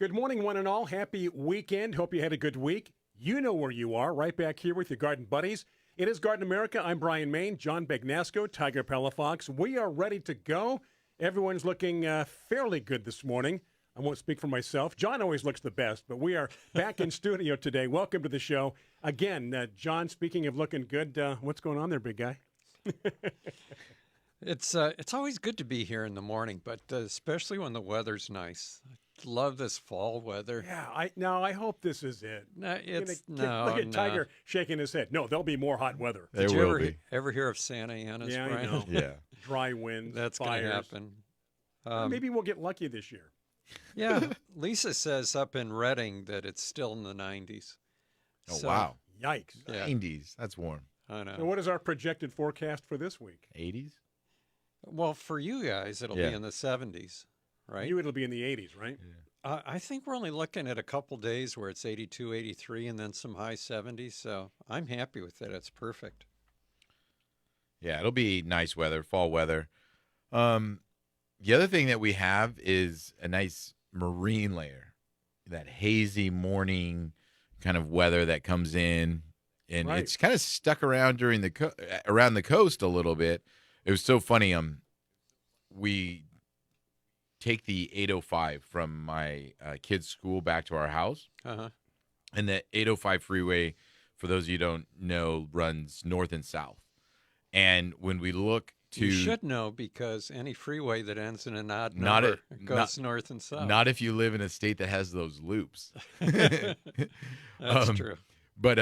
Good morning, one and all. Happy weekend. Hope you had a good week. You know where you are, right back here with your garden buddies. It is Garden America. I'm Brian Main, John Begnasco, Tiger Palafox. We are ready to go. Everyone's looking fairly good this morning. I won't speak for myself. John always looks the best, but we are back in studio today. Welcome to the show. Again, John, speaking of looking good, what's going on there, big guy? It's always good to be here in the morning, but especially when the weather's nice. I love this fall weather. Yeah, I hope this is it. No, it's Look at no. Tiger shaking his head. No, there'll be more hot weather. There Did you will ever, be. ever hear of Santa Ana's, Yeah, I Brian? know. Yeah. Dry winds, That's going fires. to happen. Maybe we'll get lucky this year. Yeah, Lisa says up in Redding that it's still in the 90s. Oh, So, wow. Yikes. Yeah. 90s. That's warm. I know. So what is our projected forecast for this week? 80s? Well, for you guys, it'll Yeah. be in the 70s, right? You, it'll be in the 80s, right? I think we're only looking at a couple days where it's 82, 83, and then some high 70s. So I'm happy with it. It's perfect. Yeah, it'll be nice weather, fall weather. The other thing that we have is a nice marine layer, that hazy morning kind of weather that comes in, and Right. it's kind of stuck around during around the coast a little bit. It was so funny. We take the 805 from my kids' school back to our house, Uh-huh. and the 805 freeway, for those of you who don't know, runs north and south. And when we look to You should know because any freeway that ends in an odd Not number a- goes north and south. not if you live in a state that has those loops. That's true. But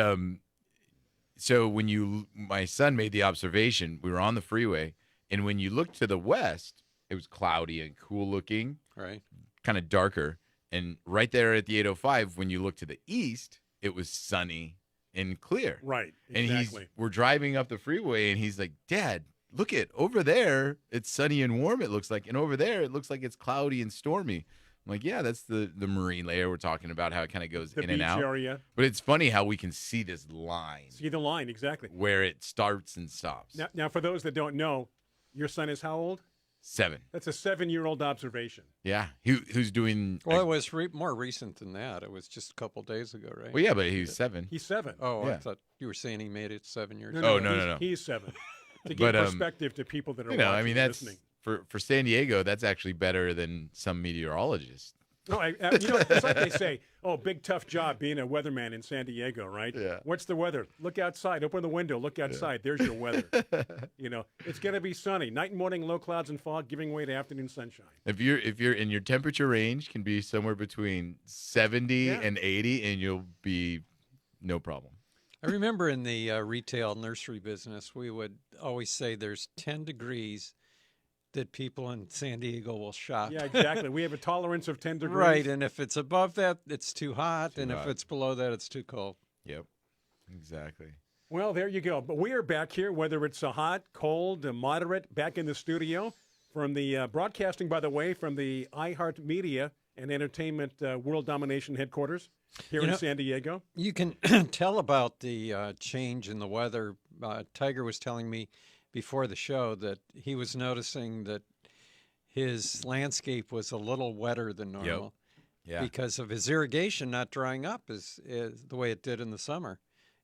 so when my son made the observation, we were on the freeway, and when you look to the west, it was cloudy and cool looking, Right. kind of darker. And right there at the 805, when you look to the east, it was sunny and clear. Right, And exactly. we're driving up the freeway, and he's like, "Dad, look at over there. It's sunny and warm. It looks like, and over there, it looks like it's cloudy and stormy." I'm like, "Yeah, that's the marine layer we're talking about. How it kind of goes The in and beach out." area. But it's funny how we can see this line See the line, exactly. where it starts and stops. Now, for those that don't know, your son is how old? 7. That's a 7-year-old observation. Yeah, who's doing? Well, it was more recent than that. It was just a couple days ago, right? Well, yeah, but he was 7. He's 7. Oh, Yeah. I thought you were saying he made it 7 years No, ago. Oh, no, he's, no. He's 7. To give But, perspective to people that are watching I mean, and that's listening. for San Diego. That's actually better than some meteorologists. No, it's like they say, big tough job being a weatherman in San Diego, right? Yeah. What's the weather? Look outside. Open the window. Look outside. There's your weather. It's going to be sunny. Night and morning, low clouds and fog, giving way to afternoon sunshine. If you're in your temperature range can be somewhere between 70 Yeah. and 80, and you'll be no problem. I remember in the retail nursery business, we would always say there's 10 degrees that people in San Diego will shop. Yeah, exactly. We have a tolerance of 10 degrees. Right, and if it's above that, it's too hot, Too and hot. if it's below that, it's too cold. Yep, exactly. Well, there you go. But we are back here, whether it's a hot, cold, a moderate, back in the studio from the broadcasting, by the way, from the iHeart Media and Entertainment World Domination headquarters here in San Diego. You can tell about the change in the weather. Tiger was telling me before the show that he was noticing that his landscape was a little wetter than normal Yeah. because of his irrigation not drying up is the way it did in the summer.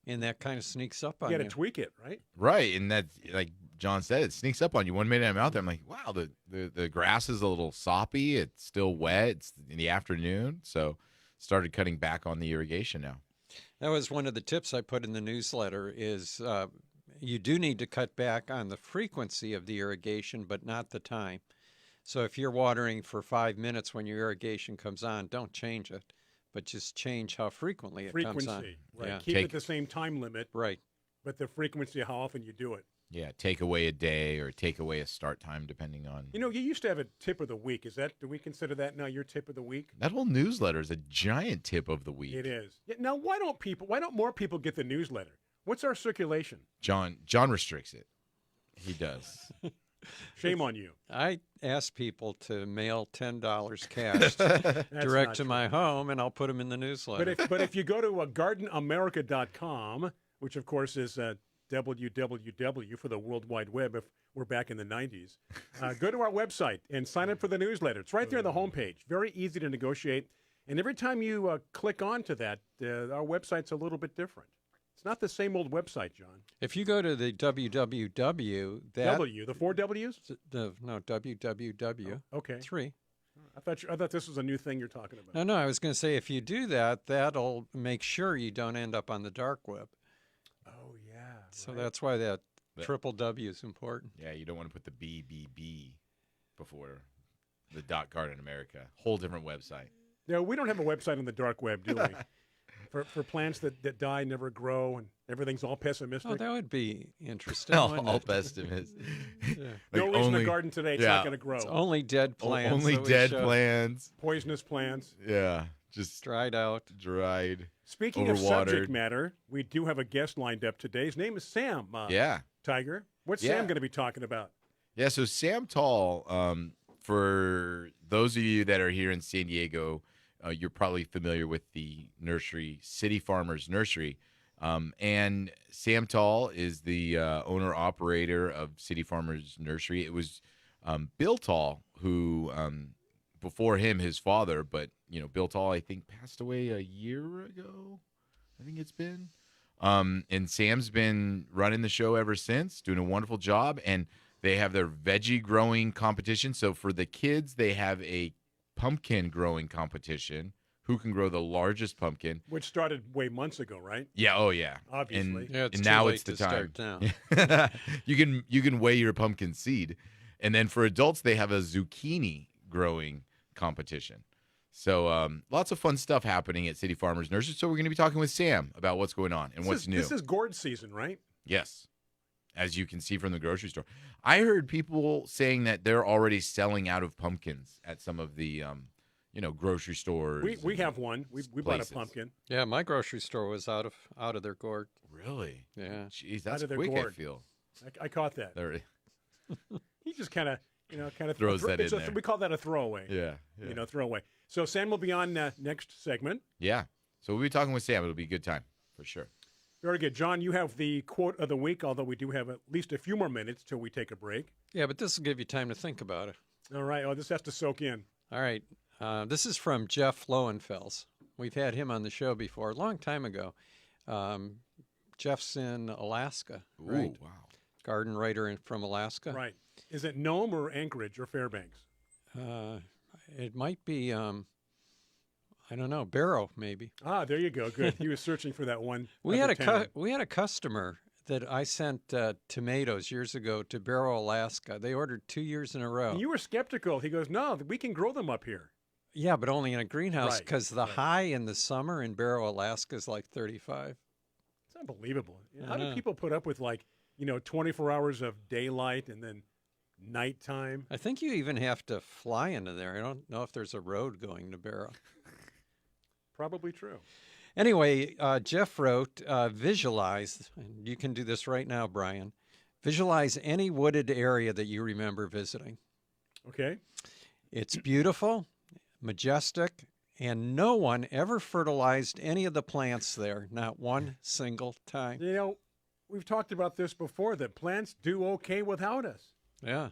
And that kind of sneaks up on You you. got to tweak it, right? Right, and that, like John said, it sneaks up on you. 1 minute I'm out there, I'm like, wow, the grass is a little soppy. It's still wet. It's in the afternoon, so started cutting back on the irrigation now. That was one of the tips I put in the newsletter is you do need to cut back on the frequency of the irrigation, but not the time. So if you're watering for 5 minutes when your irrigation comes on, don't change it, but just change how frequently it comes on. Frequency, right. Yeah. Keep it the same time limit, Right. but the frequency of how often you do it. Yeah, take away a day or take away a start time depending on. You used to have a tip of the week. Do we consider that now your tip of the week? That whole newsletter is a giant tip of the week. It is. Yeah, now, why don't more people get the newsletter? What's our circulation? John restricts it. He does. Shame on you. I ask people to mail $10 cash That's direct not to true. my home, and I'll put them in the newsletter. But if you go to gardenamerica.com, which of course is www for the World Wide Web, if we're back in the 90s, go to our website and sign up for the newsletter. It's right there on the homepage. Very easy to negotiate. And every time you click onto that, our website's a little bit different. It's not the same old website, John. If you go to the www, that The 4 W's? no www Okay. 3. I thought this was a new thing you're talking about. No, I was going to say if you do that, that'll make sure you don't end up on the dark web. Oh, yeah. So right. that's why that triple W is important. Yeah, you don't want to put the BBB before the .Garden America. Whole different website. No, we don't have a website on the dark web, do we? for plants that die, never grow, and everything's all pessimistic. Oh, that would be interesting. all wouldn't all it? pessimist. Yeah. No reason to garden today. It's yeah. not going to grow. It's only dead plants. Only that we dead show. plants. Poisonous plants. Yeah, just Dried out. dried. Speaking of subject Overwatered. matter, we do have a guest lined up today. His name is Sam. Yeah. Tiger. What's Yeah. Sam going to be talking about? Yeah, so Sam Tall, for those of you that are here in San Diego, you're probably familiar with the nursery, City Farmers Nursery. And Sam Tall is the owner-operator of City Farmers Nursery. It was Bill Tall who, before him, his father, but, Bill Tall, I think, passed away a year ago, I think it's been. And Sam's been running the show ever since, doing a wonderful job. And they have their veggie growing competition. So for the kids, they have a pumpkin growing competition. Who can grow the largest pumpkin? Which started way months ago, right? Yeah, oh yeah. Obviously. Yeah, it's and too now late it's the to time. start now. You can weigh your pumpkin seed. And then for adults, they have a zucchini growing competition. So lots of fun stuff happening at City Farmers Nursery. So we're going to be talking with Sam about what's going on and what's new. This is gourd season, right? Yes. As you can see from the grocery store. I heard people saying that they're already selling out of pumpkins at some of the grocery stores. We have one. We bought a places. pumpkin. Yeah, my grocery store was out of their gourd. Really? Yeah. Jeez, that's of their quick, gourd. I feel. I caught that. They're- He just kind of Throws that in there. We call that a throwaway. Yeah. Throwaway. So Sam will be on next segment. Yeah. So we'll be talking with Sam. It'll be a good time for sure. Very good. John, you have the quote of the week, although we do have at least a few more minutes till we take a break. Yeah, but this will give you time to think about it. All right. Oh, this has to soak in. All right. This is from Jeff Lowenfels. We've had him on the show before, a long time ago. Jeff's in Alaska, right? Ooh, wow. Garden writer from Alaska. Right. Is it Nome or Anchorage or Fairbanks? It might be, I don't know, Barrow maybe. Ah, there you go. Good. He was searching for that one. We had town. we had a customer that I sent tomatoes years ago to Barrow, Alaska. They ordered 2 years in a row. And you were skeptical. He goes, "No, we can grow them up here." Yeah, but only in a greenhouse Right, because the right. high in the summer in Barrow, Alaska is like 35. It's unbelievable. How I do know. people put up with 24 hours of daylight and then nighttime? I think you even have to fly into there. I don't know if there's a road going to Barrow. Probably true. Anyway, Jeff wrote, visualize, and you can do this right now, Brian. Visualize any wooded area that you remember visiting. Okay. It's beautiful, majestic, and no one ever fertilized any of the plants there, not one single time. We've talked about this before, that plants do okay without us. Yeah.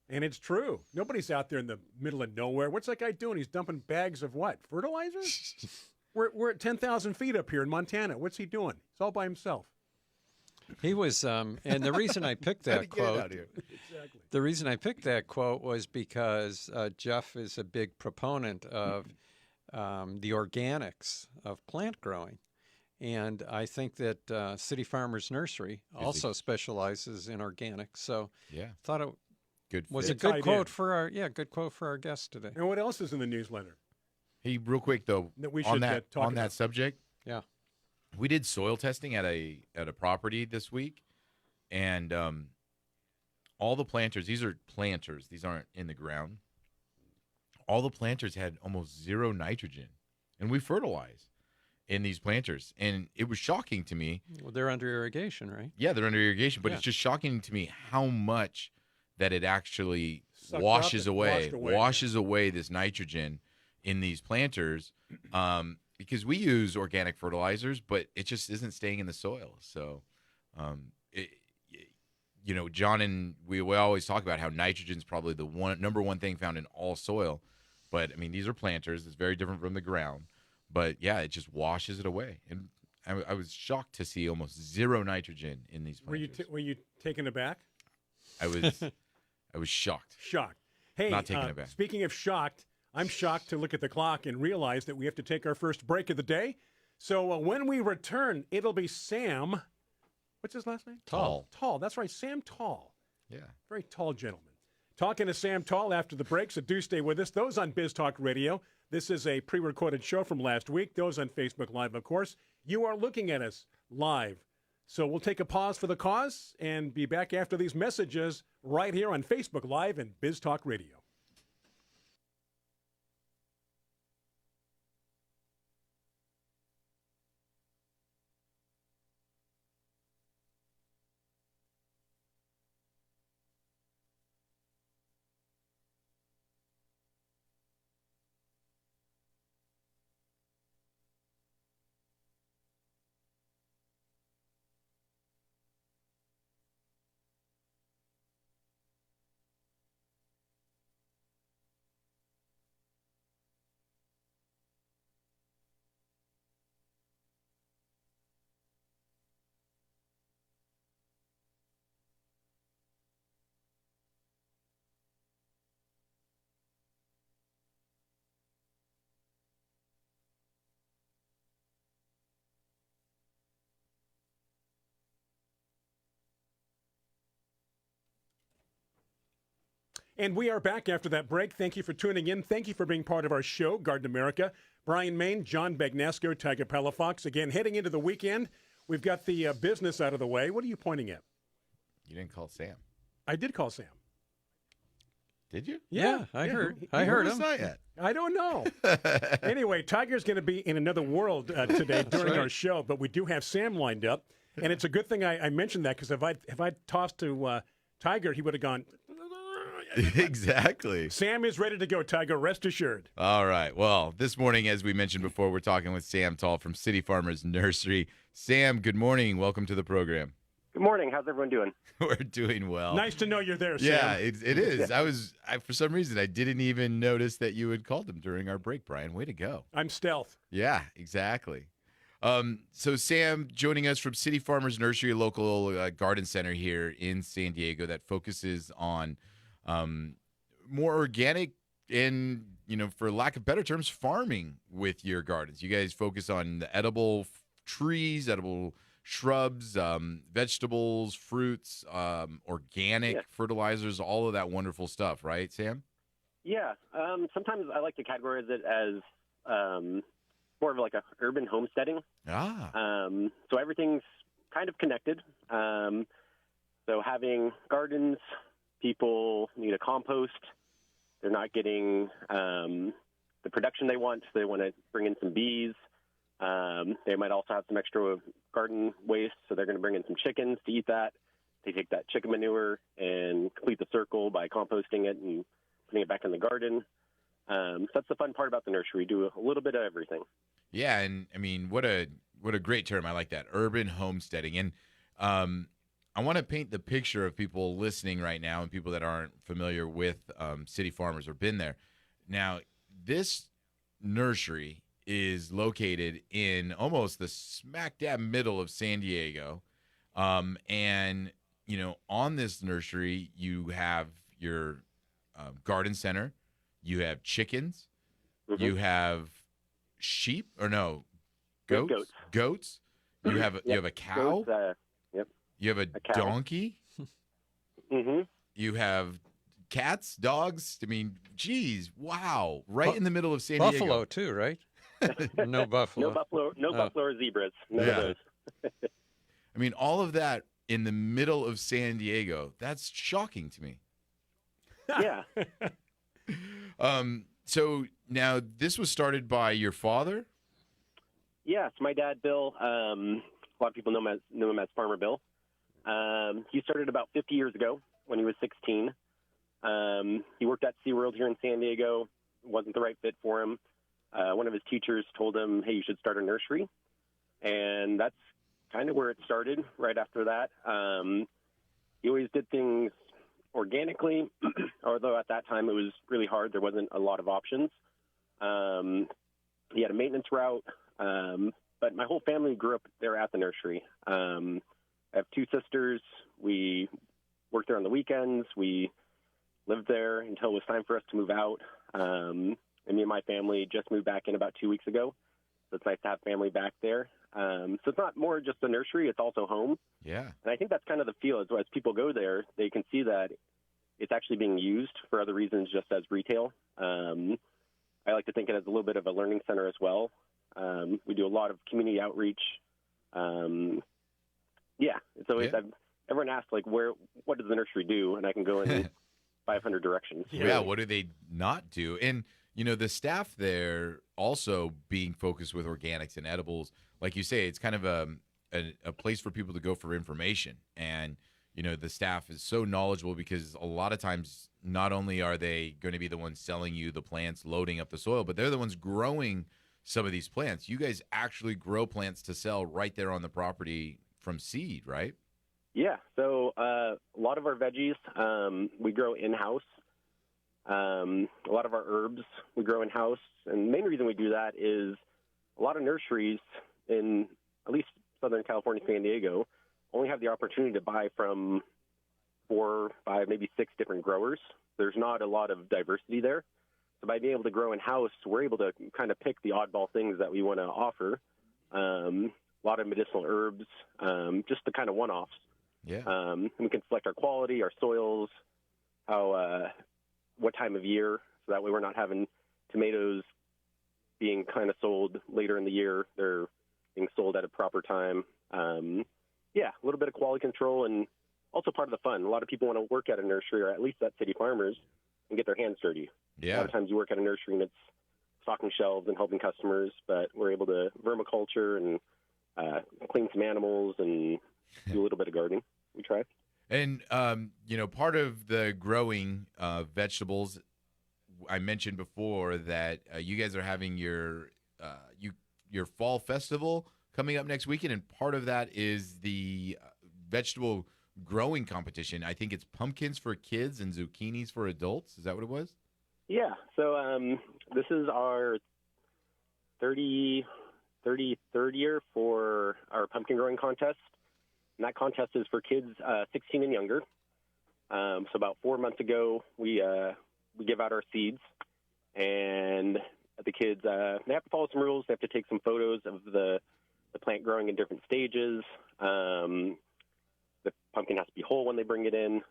And it's true. Nobody's out there in the middle of nowhere. What's that guy doing? He's dumping bags of what? Fertilizer? We're at 10,000 feet up here in Montana. What's he doing? He's all by himself. He was, and the reason I picked How'd he that get quote, out here? Exactly. the reason I picked that quote was because Jeff is a big proponent of the organics of plant growing. And I think that City Farmers Nursery also specializes in organics. So Yeah. thought it Good. was fit. a good tied quote in. for our guest today. And what else is in the newsletter Hey, real quick though, that we on should that talk on about? that subject, Yeah. we did soil testing at a property this week, and all the planters. These are planters. These aren't in the ground. All the planters had almost zero nitrogen, and we fertilize in these planters, and it was shocking to me. Well, they're under irrigation, right? Yeah, they're under irrigation, but Yeah. it's just shocking to me how much that it actually Sucked up washes and away, washed away, away this nitrogen in these planters, because we use organic fertilizers, but it just isn't staying in the soil. So, John and we always talk about how nitrogen is probably the number one thing found in all soil, But I mean, these are planters. It's very different from the ground. But yeah, it just washes it away. And I was shocked to see almost zero nitrogen in these planters. Were you taken aback? I was shocked. Shocked. Hey, Not taken aback. Speaking of shocked, I'm shocked to look at the clock and realize that we have to take our first break of the day. So when we return, it'll be Sam. What's his last name? Tall. Tall. That's right, Sam Tall. Yeah. Very tall gentleman. Talking to Sam Tall after the break, so do stay with us. Those on Biz Talk Radio. This is a pre-recorded show from last week. Those on Facebook Live, of course. You are looking at us live. So we'll take a pause for the cause and be back after these messages right here on Facebook Live and Biz Talk Radio. And we are back after that break. Thank you for tuning in. Thank you for being part of our show, Garden America. Brian Main, John Bagnasco, Tiger Palafox. Again, heading into the weekend, we've got the business out of the way. What are you pointing at? You didn't call Sam. I did call Sam. Did you? Yeah, I heard. He I heard Where's him. that at? I don't know. Anyway, Tiger's going to be in another world today during right. our show, but we do have Sam lined up. And it's a good thing I mentioned that, because if I tossed to Tiger, he would have gone. Exactly. Sam is ready to go, Tiger. Rest assured. All right. Well, this morning, as we mentioned before, we're talking with Sam Tall from City Farmers Nursery. Sam, good morning. Welcome to the program. Good morning. How's everyone doing? We're doing well. Nice to know you're there, Sam. Yeah, it is. I for some reason, I didn't even notice that you had called him during our break, Brian. Way to go. I'm stealth. Yeah, exactly. So Sam joining us from City Farmers Nursery, a local garden center here in San Diego that focuses on more organic and, for lack of better terms, farming with your gardens. You guys focus on the edible trees, edible shrubs, vegetables, fruits, organic fertilizers, all of that wonderful stuff, right, Sam? Yeah. Sometimes I like to categorize it as more of like a urban homesteading. So everything's kind of connected. So having gardens, people need a compost. They're not getting the production they want. So they want to bring in some bees. They might also have some extra garden waste, so they're going to bring in some chickens to eat that. They take that chicken manure and complete the circle by composting it and putting it back in the garden. So that's the fun part about the nursery. We do a little bit of everything. Yeah, and I mean, what a great term. I like that, urban homesteading. And I want to paint the picture of people listening right now and people that aren't familiar with City Farmers or been there. Now, this nursery is located in almost the smack dab middle of San Diego. And, on this nursery, you have your garden center, you have chickens, you have sheep, or no, goats. Goats. You have you have a cow. Goats, You have a cow. donkey. Mm-hmm. You have cats, dogs. I mean, geez, wow! Right in the middle of San Diego. Buffalo too, right? No buffalo. No buffalo or zebras. None of those. I mean, all of that in the middle of San Diego. That's shocking to me. Yeah. So now this was started by your father? Yes, my dad, Bill. A lot of people know him as Farmer Bill. He started about 50 years ago when he was 16. He worked at SeaWorld here in San Diego. It wasn't the right fit for him. One of his teachers told him, hey, you should start a nursery. And that's kind of where it started right after that. He always did things organically, although at that time it was really hard. There wasn't a lot of options. You had a maintenance route, but my whole family grew up there at the nursery. I have two sisters. We worked there on the weekends. We lived there until it was time for us to move out. And me and my family just moved back in about 2 weeks ago. So it's nice to have family back there. So it's not more just a nursery, it's also home. Yeah. And I think that's kind of the feel. As people go there, they can see that it's actually being used for other reasons just as retail. I like to think of it as a little bit of a learning center as well. We do a lot of community outreach. It's always, everyone asks, like, what does the nursery do? And I can go in 500 directions. Yeah, what do they not do? And, the staff there also being focused with organics and edibles, like you say, it's kind of a place for people to go for information. And, the staff is so knowledgeable because a lot of times not only are they going to be the ones selling you the plants, loading up the soil, but they're the ones growing some of these plants. You guys actually grow plants to sell right there on the property from seed, right? Yeah. So a lot of our veggies we grow in-house. A lot of our herbs we grow in-house. And the main reason we do that is a lot of nurseries in at least Southern California, San Diego, only have the opportunity to buy from 4, 5, maybe 6 different growers. There's not a lot of diversity there. So by being able to grow in-house, we're able to kind of pick the oddball things that we want to offer. A lot of medicinal herbs, just the kind of one-offs. Yeah. We can select our quality, our soils, what time of year, so that way we're not having tomatoes being kind of sold later in the year. They're being sold at a proper time. A little bit of quality control and also part of the fun. A lot of people want to work at a nursery or at least at City Farmers and get their hands dirty. Yeah. A lot of times you work at a nursery and it's stocking shelves and helping customers, but we're able to vermiculture and clean some animals and do a little bit of gardening. We try. And, part of the growing vegetables, I mentioned before that you guys are having your fall festival coming up next weekend, and part of that is the vegetable growing competition. I think it's pumpkins for kids and zucchinis for adults. Is that what it was? Yeah. So this is our 33rd year for our pumpkin growing contest. And that contest is for kids 16 and younger. So about 4 months ago, we give out our seeds, and the kids they have to follow some rules. They have to take some photos of the plant growing in different stages. The pumpkin has to be whole when they bring it in.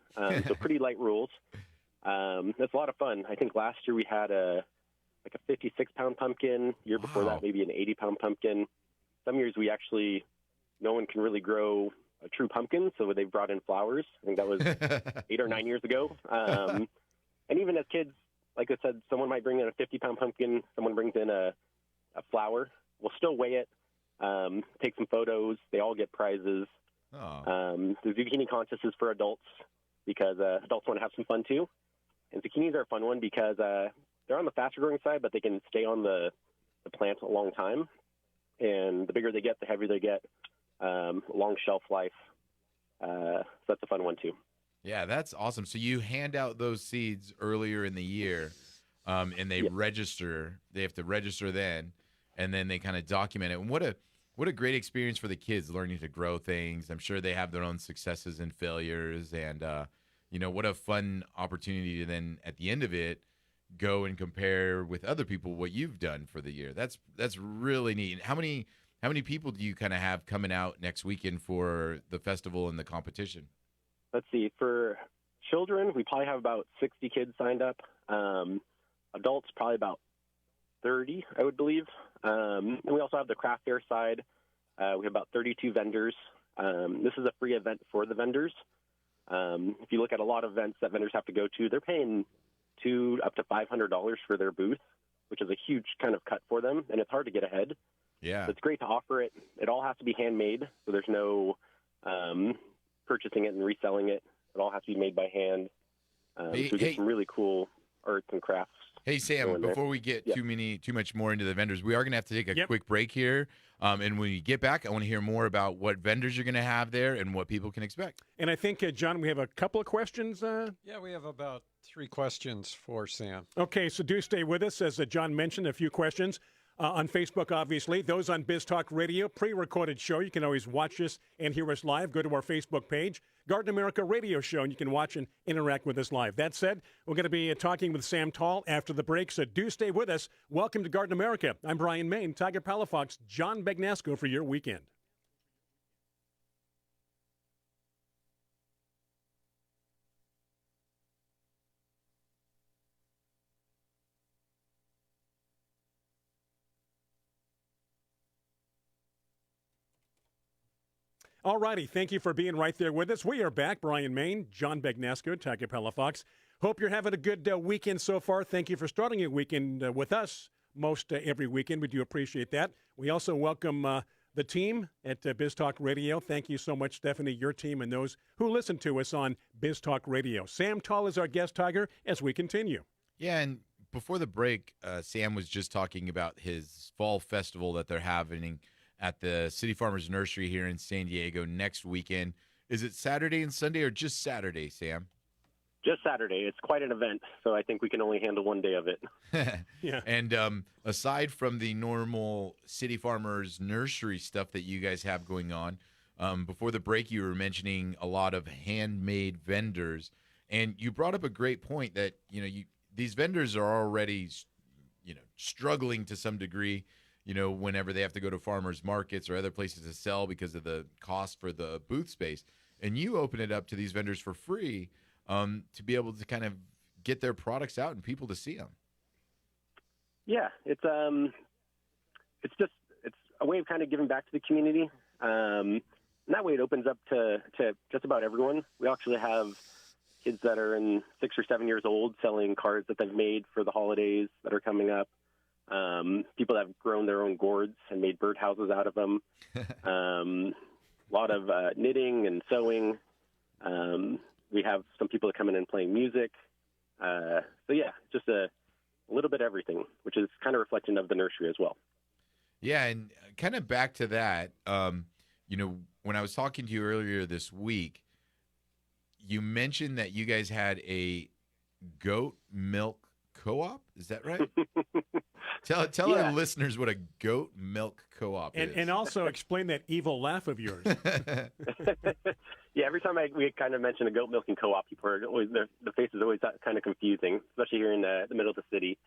So pretty light rules. That's a lot of fun. I think last year we had a 56-pound pumpkin. Year before that, maybe an 80-pound pumpkin. Some years no one can really grow a true pumpkin, so they've brought in flowers. I think that was 8 or 9 years ago. And even as kids, like I said, someone might bring in a 50-pound pumpkin. Someone brings in a flower. We'll still weigh it, take some photos. They all get prizes. The zucchini contest is for adults because adults want to have some fun too. And zucchinis are a fun one because they're on the faster growing side, but they can stay on the plant a long time. And the bigger they get, the heavier they get. Long shelf life. So that's a fun one too. Yeah, that's awesome. So you hand out those seeds earlier in the year, and they register. They have to register then, and then they kind of document it. And what a great experience for the kids learning to grow things. I'm sure they have their own successes and failures, and what a fun opportunity to then at the end of it go and compare with other people what you've done for the year. That's really neat. How many people do you kind of have coming out next weekend for the festival and the competition? Let's see. For children, we probably have about 60 kids signed up. Adults, probably about 30, I would believe. And we also have the craft fair side. We have about 32 vendors. This is a free event for the vendors. If you look at a lot of events that vendors have to go to, they're paying up to $500 for their booth, which is a huge kind of cut for them, and it's hard to get ahead. Yeah. So it's great to offer it. It all has to be handmade, so there's no purchasing it and reselling it. It all has to be made by hand. So we get some really cool arts and crafts. Hey, Sam, before we get too much more into the vendors, we are going to have to take a quick break here. And when we get back, I want to hear more about what vendors you're going to have there and what people can expect. And I think, John, we have a couple of questions. Yeah, we have about 3 questions for Sam. Okay, so do stay with us. As John mentioned, a few questions on Facebook, obviously. Those on Biz Talk Radio, pre-recorded show. You can always watch us and hear us live. Go to our Facebook page, Garden America Radio Show, and you can watch and interact with us live. That said, we're going to be talking with Sam Tall after the break, so do stay with us. Welcome to Garden America. I'm Brian Main, Tiger Palafox, John Begnasco for your weekend. All righty. Thank you for being right there with us. We are back. Brian Main, John Begnasco, Tiger Palafox. Hope you're having a good weekend so far. Thank you for starting your weekend with us most every weekend. We do appreciate that. We also welcome the team at Biz Talk Radio. Thank you so much, Stephanie, your team, and those who listen to us on Biz Talk Radio. Sam Tall is our guest, Tiger, as we continue. Yeah, and before the break, Sam was just talking about his fall festival that they're having at the City Farmers Nursery here in San Diego next weekend. Is it Saturday and Sunday or just Saturday, Sam? Just Saturday. It's quite an event, so I think we can only handle one day of it. Yeah. And aside from the normal City Farmers Nursery stuff that you guys have going on, before the break you were mentioning a lot of handmade vendors, and you brought up a great point that, these vendors are already, struggling to some degree, whenever they have to go to farmers markets or other places to sell because of the cost for the booth space. And you open it up to these vendors for free to be able to kind of get their products out and people to see them. Yeah, it's a way of kind of giving back to the community. And that way it opens up to just about everyone. We actually have kids that are in 6 or 7 years old selling cards that they've made for the holidays that are coming up. People that have grown their own gourds and made birdhouses out of them. A lot of knitting and sewing. We have some people that come in and playing music. So yeah, just a little bit of everything, which is kind of reflecting of the nursery as well. Yeah, and kind of back to that, when I was talking to you earlier this week, you mentioned that you guys had a goat milk co-op. Is that right? Tell our listeners what a goat milk co-op is. And also explain that evil laugh of yours. Yeah, every time we kind of mention a goat milking co-op, people are always, the face is always kind of confusing, especially here in the middle of the city.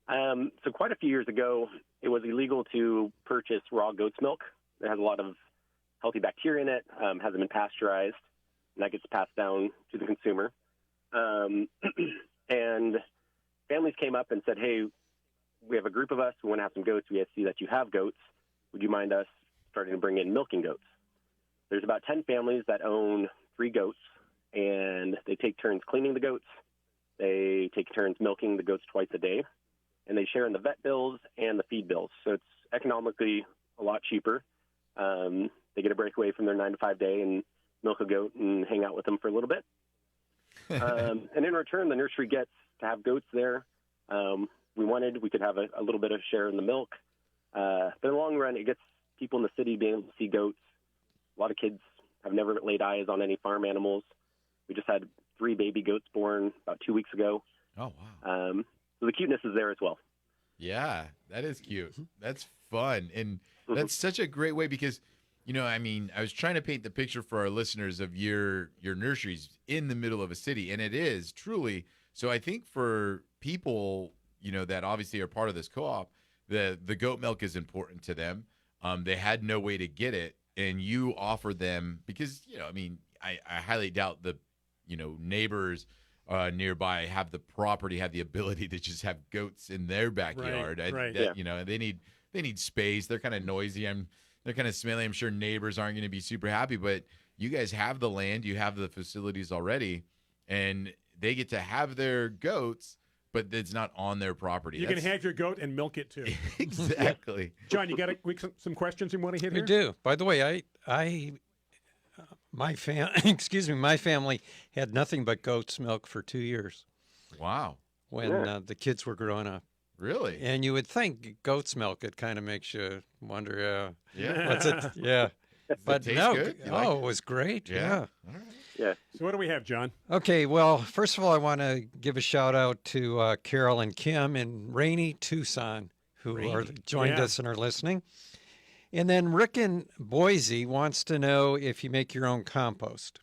So quite a few years ago, it was illegal to purchase raw goat's milk. It has a lot of healthy bacteria in it, hasn't been pasteurized, and that gets passed down to the consumer. And families came up and said, hey, we have a group of us who want to have some goats. We see that you have goats. Would you mind us starting to bring in milking goats? There's about 10 families that own 3 goats, and they take turns cleaning the goats. They take turns milking the goats twice a day, and they share in the vet bills and the feed bills. So it's economically a lot cheaper. They get a breakaway from their 9-to-5 day and milk a goat and hang out with them for a little bit. And in return, the nursery gets to have goats there. We could have a little bit of share in the milk. But in the long run, it gets people in the city being able to see goats. A lot of kids have never laid eyes on any farm animals. We just had 3 baby goats born about 2 weeks ago. Oh, wow. So the cuteness is there as well. Yeah, that is cute. That's fun. And that's such a great way because, I was trying to paint the picture for our listeners of your nurseries in the middle of a city, and it is truly. So I think for people, that obviously are part of this co-op, the goat milk is important to them. They had no way to get it, and you offered them because, I highly doubt the, neighbors nearby have the property, have the ability to just have goats in their backyard. Right. They need space. They're kind of noisy. They're kind of smelly. I'm sure neighbors aren't going to be super happy, but you guys have the land, you have the facilities already, and they get to have their goats, but it's not on their property. You can have your goat and milk it too. Exactly. John, you got some questions you want to hit here? I do. By the way, my family had nothing but goat's milk for 2 years. Wow. when the kids were growing up. Really? And you would think goat's milk, it kind of makes you wonder, Yeah. what's it? Yeah. But taste no, good? You like it was great. Yeah. All right. Yeah. So what do we have, John? Okay, well, first of all, I want to give a shout out to Carol and Kim in rainy Tucson, who are joined us and are listening. And then Rick in Boise wants to know if you make your own compost.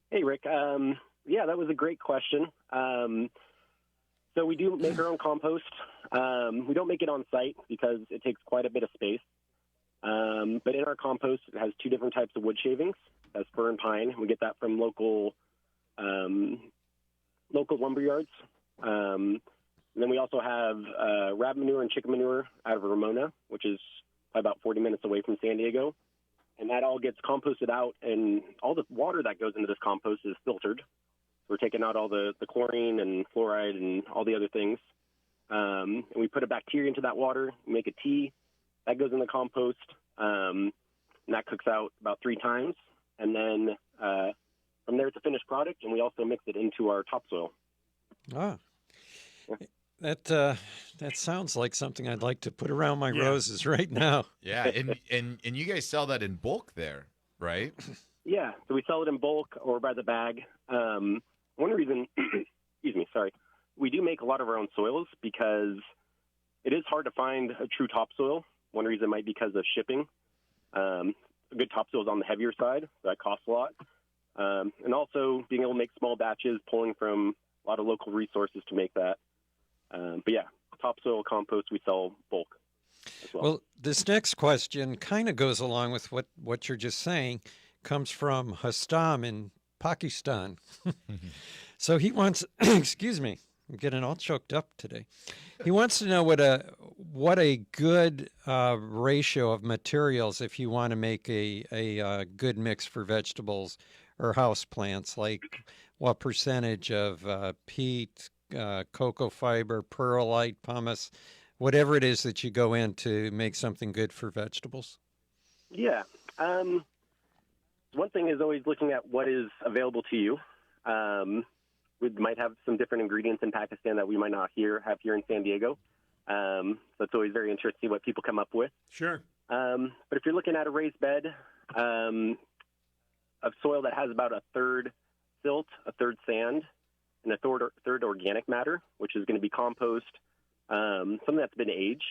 Hey, Rick. Yeah, that was a great question. So we do make our own compost. We don't make it on site because it takes quite a bit of space. But in our compost, it has two different types of wood shavings. That's fir and pine. We get that from local lumber yards. And then we also have rabbit manure and chicken manure out of Ramona, which is about 40 minutes away from San Diego. And that all gets composted out, and all the water that goes into this compost is filtered. We're taking out all the chlorine and fluoride and all the other things. And we put a bacteria into that water, make a tea. That goes in the compost, and that cooks out about 3 times. And then from there, it's a finished product, and we also mix it into our topsoil. Ah, that sounds like something I'd like to put around my roses right now. Yeah, and you guys sell that in bulk there, right? Yeah, so we sell it in bulk or by the bag. One reason, excuse me, sorry, we do make a lot of our own soils because it is hard to find a true topsoil. One reason might be because of shipping. A good topsoil is on the heavier side, so that costs a lot. And also being able to make small batches, pulling from a lot of local resources to make that. But yeah, topsoil compost, we sell bulk as well. Well, this next question kind of goes along with what you're just saying. Comes from Hastam in Pakistan. So he wants, excuse me, I'm getting all choked up today. He wants to know what a good ratio of materials if you want to make a good mix for vegetables or house plants, like what percentage of peat, cocoa fiber, perlite, pumice, whatever it is that you go in to make something good for vegetables. Yeah. One thing is always looking at what is available to you. We might have some different ingredients in Pakistan that we might not have here in San Diego. So it's always very interesting to see what people come up with. Sure. But if you're looking at a raised bed of soil that has about a third silt, a third sand, and a third organic matter, which is going to be compost, something that's been aged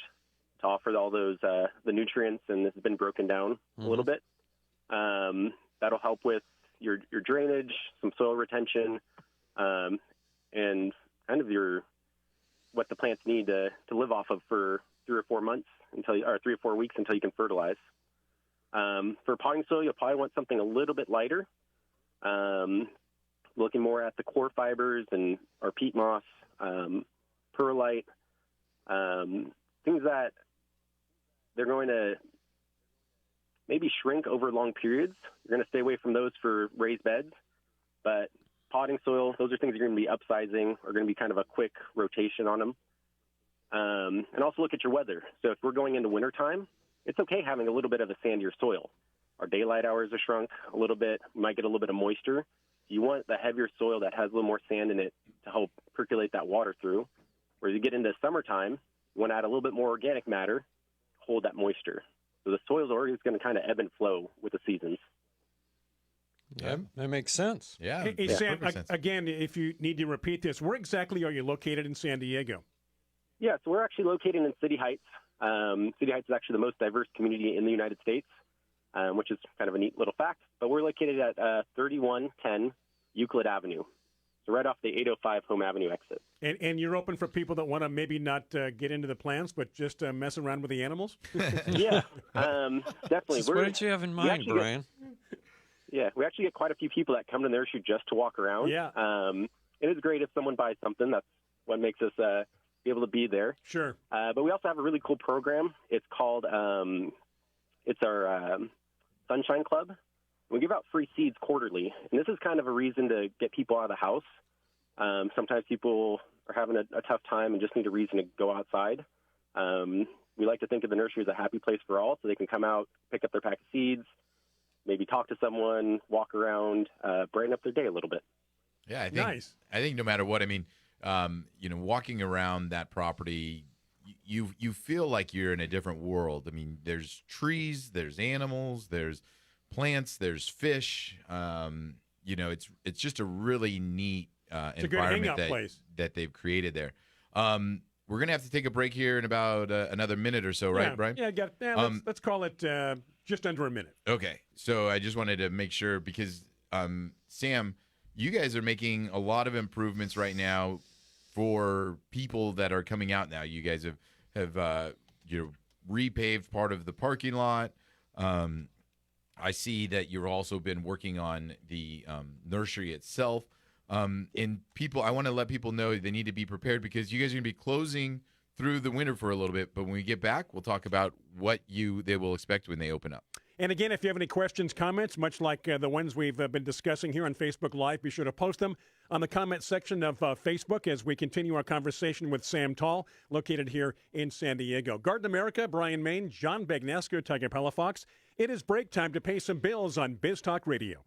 to offer all those the nutrients, and this has been broken down a little bit. That'll help with your drainage, some soil retention, and kind of what the plants need to live off of for 3 or 4 months or 3 or 4 weeks until you can fertilize. For potting soil, you'll probably want something a little bit lighter, looking more at the core fibers or peat moss, perlite, things that they're going to maybe shrink over long periods. You're going to stay away from those for raised beds, but potting soil, those are things you're going to be upsizing or going to be kind of a quick rotation on them. And also look at your weather. So if we're going into wintertime, it's okay having a little bit of a sandier soil. Our daylight hours are shrunk a little bit. You might get a little bit of moisture. You want the heavier soil that has a little more sand in it to help percolate that water through. Whereas you get into summertime, you want to add a little bit more organic matter, hold that moisture. So the soil's always going to kind of ebb and flow with the seasons. Yeah, that makes sense. Yeah. Hey, Sam, again, if you need to repeat this, where exactly are you located in San Diego? Yeah, so we're actually located in City Heights. City Heights is actually the most diverse community in the United States, which is kind of a neat little fact. But we're located at 3110 Euclid Avenue, so right off the 805 Home Avenue exit. And you're open for people that want to maybe not get into the plants, but just mess around with the animals? Yeah, definitely. What did you have in mind, Brian? We actually get quite a few people that come to Nursery just to walk around. Yeah. It is great if someone buys something. That's what makes us be able to be there. Sure. But we also have a really cool program. It's called it's our Sunshine Club. We give out free seeds quarterly, and this is kind of a reason to get people out of the house. Sometimes people are having a tough time and just need a reason to go outside. We like to think of the nursery as a happy place for all, so they can come out, pick up their pack of seeds, maybe talk to someone, walk around, brighten up their day a little bit. Yeah, I think nice. I think no matter what, I mean, walking around that property, you feel like you're in a different world. I mean, there's trees, there's animals, there's plants, there's fish. It's just a really neat it's a good hangout place that they've created there. We're gonna have to take a break here in about another minute or so, right, Brian? Yeah, let's call it just under a minute. Okay, so I just wanted to make sure because Sam, you guys are making a lot of improvements right now for people that are coming out now. You guys have repaved part of the parking lot. I see that you've also been working on the nursery itself. And people, I want to let people know they need to be prepared because you guys are going to be closing through the winter for a little bit. But when we get back, we'll talk about what they will expect when they open up. And again, if you have any questions, comments, much like the ones we've been discussing here on Facebook Live, be sure to post them on the comment section of Facebook as we continue our conversation with Sam Tall, located here in San Diego. Garden America, Brian Main, John Bagnasco, Tiger Palafox. It is break time to pay some bills on Biz Talk Radio.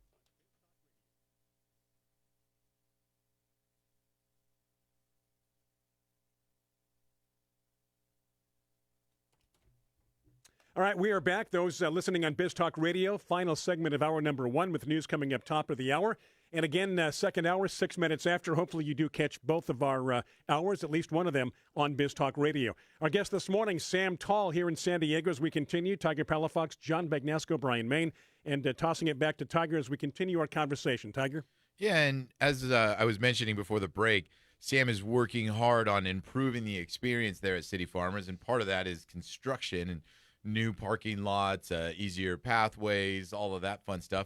All right, we are back. Those listening on Biz Talk Radio, final segment of hour number 1 with news coming up top of the hour. And again, second hour, 6 minutes after. Hopefully you do catch both of our hours, at least one of them, on Biz Talk Radio. Our guest this morning, Sam Tall, here in San Diego as we continue. Tiger Palafox, John Bagnasco, Brian Main, and tossing it back to Tiger as we continue our conversation. Tiger? Yeah, and as I was mentioning before the break, Sam is working hard on improving the experience there at City Farmers, and part of that is construction and new parking lots, easier pathways, all of that fun stuff.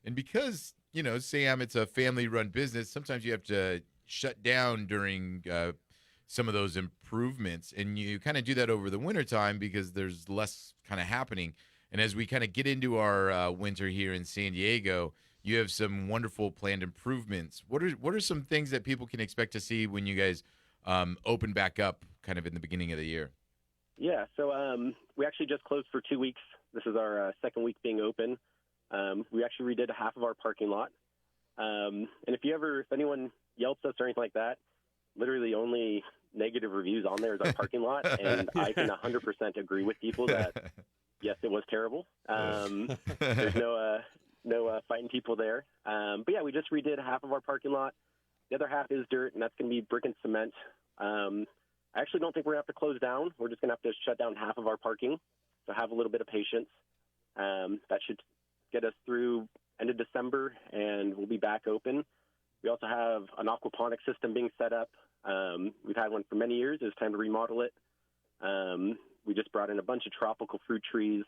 And because, Sam, it's a family-run business, sometimes you have to shut down during some of those improvements. And you kind of do that over the wintertime because there's less kind of happening. And as we kind of get into our winter here in San Diego, you have some wonderful planned improvements. What are some things that people can expect to see when you guys open back up kind of in the beginning of the year? Yeah, so we actually just closed for 2 weeks. This is our second week being open. We actually redid half of our parking lot. And if anyone Yelps us or anything like that, literally only negative reviews on there is our parking lot. And I can 100% agree with people that, yes, it was terrible. There's no fighting people there. But yeah, we just redid half of our parking lot. The other half is dirt, and that's going to be brick and cement. I actually don't think we're going to have to close down. We're just going to have to shut down half of our parking, so have a little bit of patience. That should get us through end of December, and we'll be back open. We also have an aquaponic system being set up. We've had one for many years. It's time to remodel it. We just brought in a bunch of tropical fruit trees.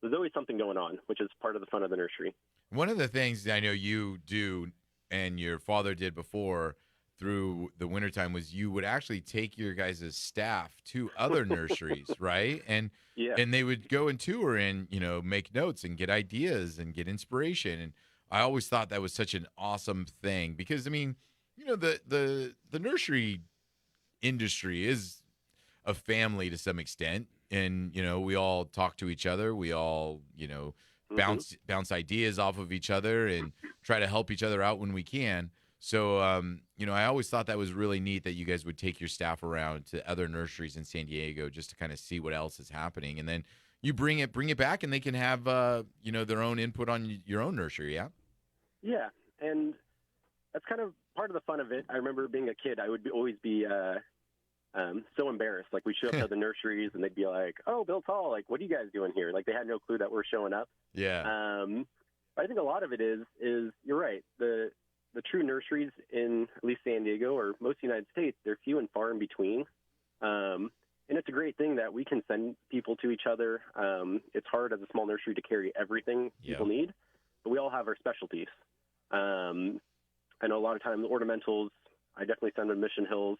There's always something going on, which is part of the fun of the nursery. One of the things I know you do and your father did before through the wintertime was you would actually take your guys' staff to other nurseries, right? And they would go and tour and, make notes and get ideas and get inspiration. And I always thought that was such an awesome thing because, I mean, the nursery industry is a family to some extent. And, we all talk to each other. We all, bounce ideas off of each other and try to help each other out when we can. So, I always thought that was really neat that you guys would take your staff around to other nurseries in San Diego just to kind of see what else is happening. And then you bring it back and they can have, their own input on your own nursery. Yeah. Yeah. And that's kind of part of the fun of it. I remember being a kid, I would always be so embarrassed. Like we'd show up to the nurseries and they'd be like, "Oh, Bill Tall, like, what are you guys doing here?" Like they had no clue that we're showing up. Yeah. I think a lot of it is you're right. The true nurseries in at least San Diego or most of the United States, they're few and far in between. And it's a great thing that we can send people to each other. It's hard as a small nursery to carry everything people need, but we all have our specialties. I know a lot of times ornamentals, I definitely send them to Mission Hills.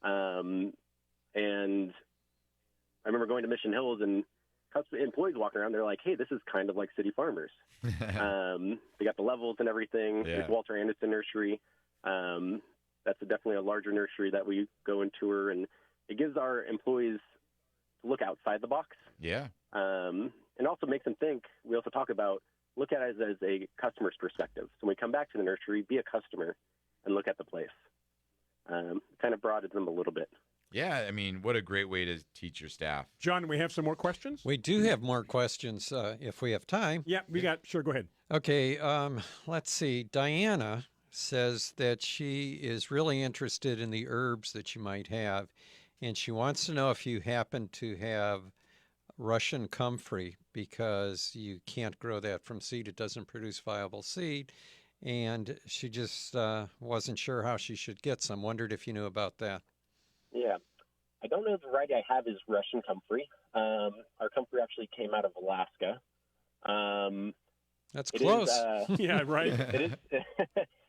And I remember going to Mission Hills and employees walking around, they're like, "Hey, this is kind of like City Farmers." They got the levels and everything. Yeah. There's Walter Anderson Nursery. That's definitely a larger nursery that we go and tour, and it gives our employees to look outside the box. Yeah. And also makes them think. We also talk about look at it as a customer's perspective. So when we come back to the nursery, be a customer and look at the place. kind of broadens them a little bit. Yeah, I mean, what a great way to teach your staff. John, we have some more questions? We do have more questions if we have time. Yeah, sure, go ahead. Okay, let's see. Diana says that she is really interested in the herbs that you might have, and she wants to know if you happen to have Russian comfrey, because you can't grow that from seed. It doesn't produce viable seed, and she just wasn't sure how she should get some. Wondered if you knew about that. Yeah. I don't know if the variety I have is Russian comfrey. Our comfrey actually came out of Alaska. That's close. Yeah, right.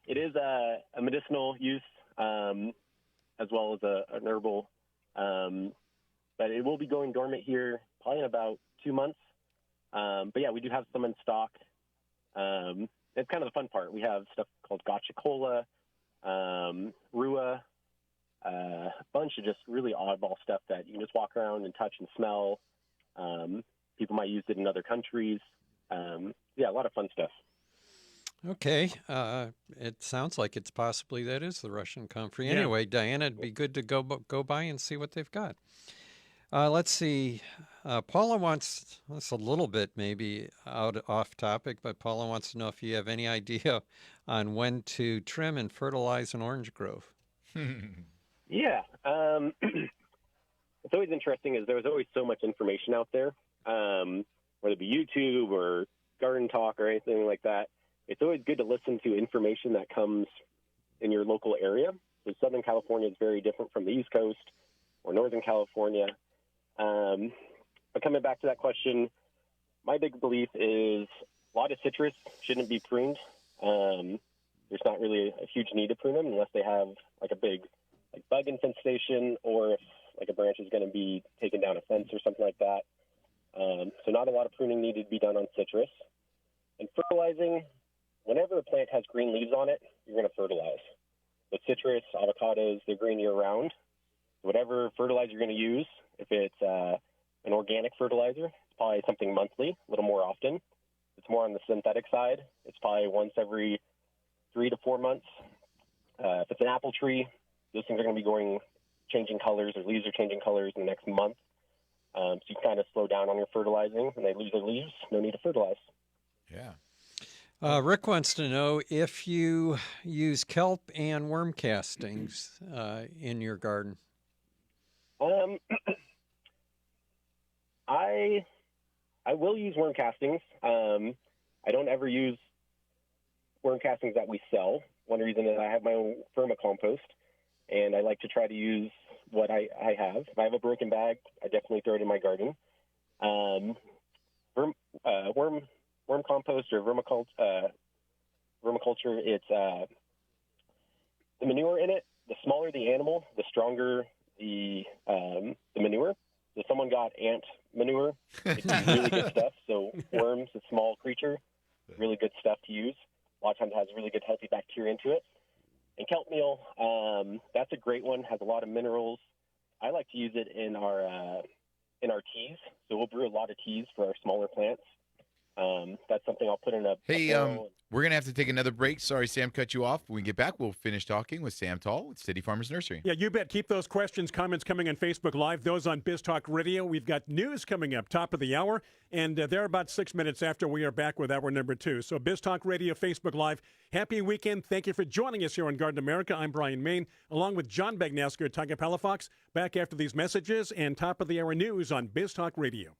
It is a medicinal use as well as an herbal. But it will be going dormant here probably in about 2 months. But yeah, we do have some in stock. It's kind of the fun part. We have stuff called gotcha cola, rua, a bunch of just really oddball stuff that you can just walk around and touch and smell. People might use it in other countries. Yeah, a lot of fun stuff. Okay. It sounds like it's possibly that is the Russian comfrey. Yeah. Anyway, Diana, it'd be good to go by and see what they've got. Let's see. Paula wants, that's a little bit maybe off topic, but Paula wants to know if you have any idea on when to trim and fertilize an orange grove. Yeah. It's always interesting is there's always so much information out there, whether it be YouTube or Garden Talk or anything like that. It's always good to listen to information that comes in your local area. So Southern California is very different from the East Coast or Northern California. But coming back to that question, my big belief is a lot of citrus shouldn't be pruned. There's not really a huge need to prune them unless they have like a big bug infestation or if like a branch is going to be taken down a fence or something like that. So not a lot of pruning needed to be done on citrus. And fertilizing, whenever a plant has green leaves on it, you're going to fertilize. With citrus, avocados, they're green year-round. Whatever fertilizer you're going to use, if it's an organic fertilizer, it's probably something monthly, a little more often. If it's more on the synthetic side, it's probably once every 3 to 4 months. If it's an apple tree, those things are going to be changing colors, or leaves are changing colors in the next month. So you kind of slow down on your fertilizing. When they lose their leaves, no need to fertilize. Yeah. Rick wants to know if you use kelp and worm castings in your garden. I will use worm castings. I don't ever use worm castings that we sell. One reason is I have my own vermicompost, and I like to try to use what I have. If I have a broken bag, I definitely throw it in my garden. Worm compost or vermiculture, it's the manure in it. The smaller the animal, the stronger the manure. So someone got ant manure. It's really good stuff. So worms, a small creature, really good stuff to use. A lot of times it has really good healthy bacteria into it. And kelp meal, that's a great one. Has a lot of minerals. I like to use it in our teas. So we'll brew a lot of teas for our smaller plants. That's something I'll put in a barrel. We're going to have to take another break. Sorry, Sam, cut you off. When we get back, we'll finish talking with Sam Tall with City Farmers Nursery. Yeah, you bet. Keep those questions, comments coming on Facebook Live, those on Biz Talk Radio. We've got news coming up, top of the hour, and they're about 6 minutes after we are back with hour number 2. So Biz Talk Radio, Facebook Live, happy weekend. Thank you for joining us here on Garden America. I'm Brian Main, along with John Bagnasker, Tiger Palafox, back after these messages and top of the hour news on Biz Talk Radio.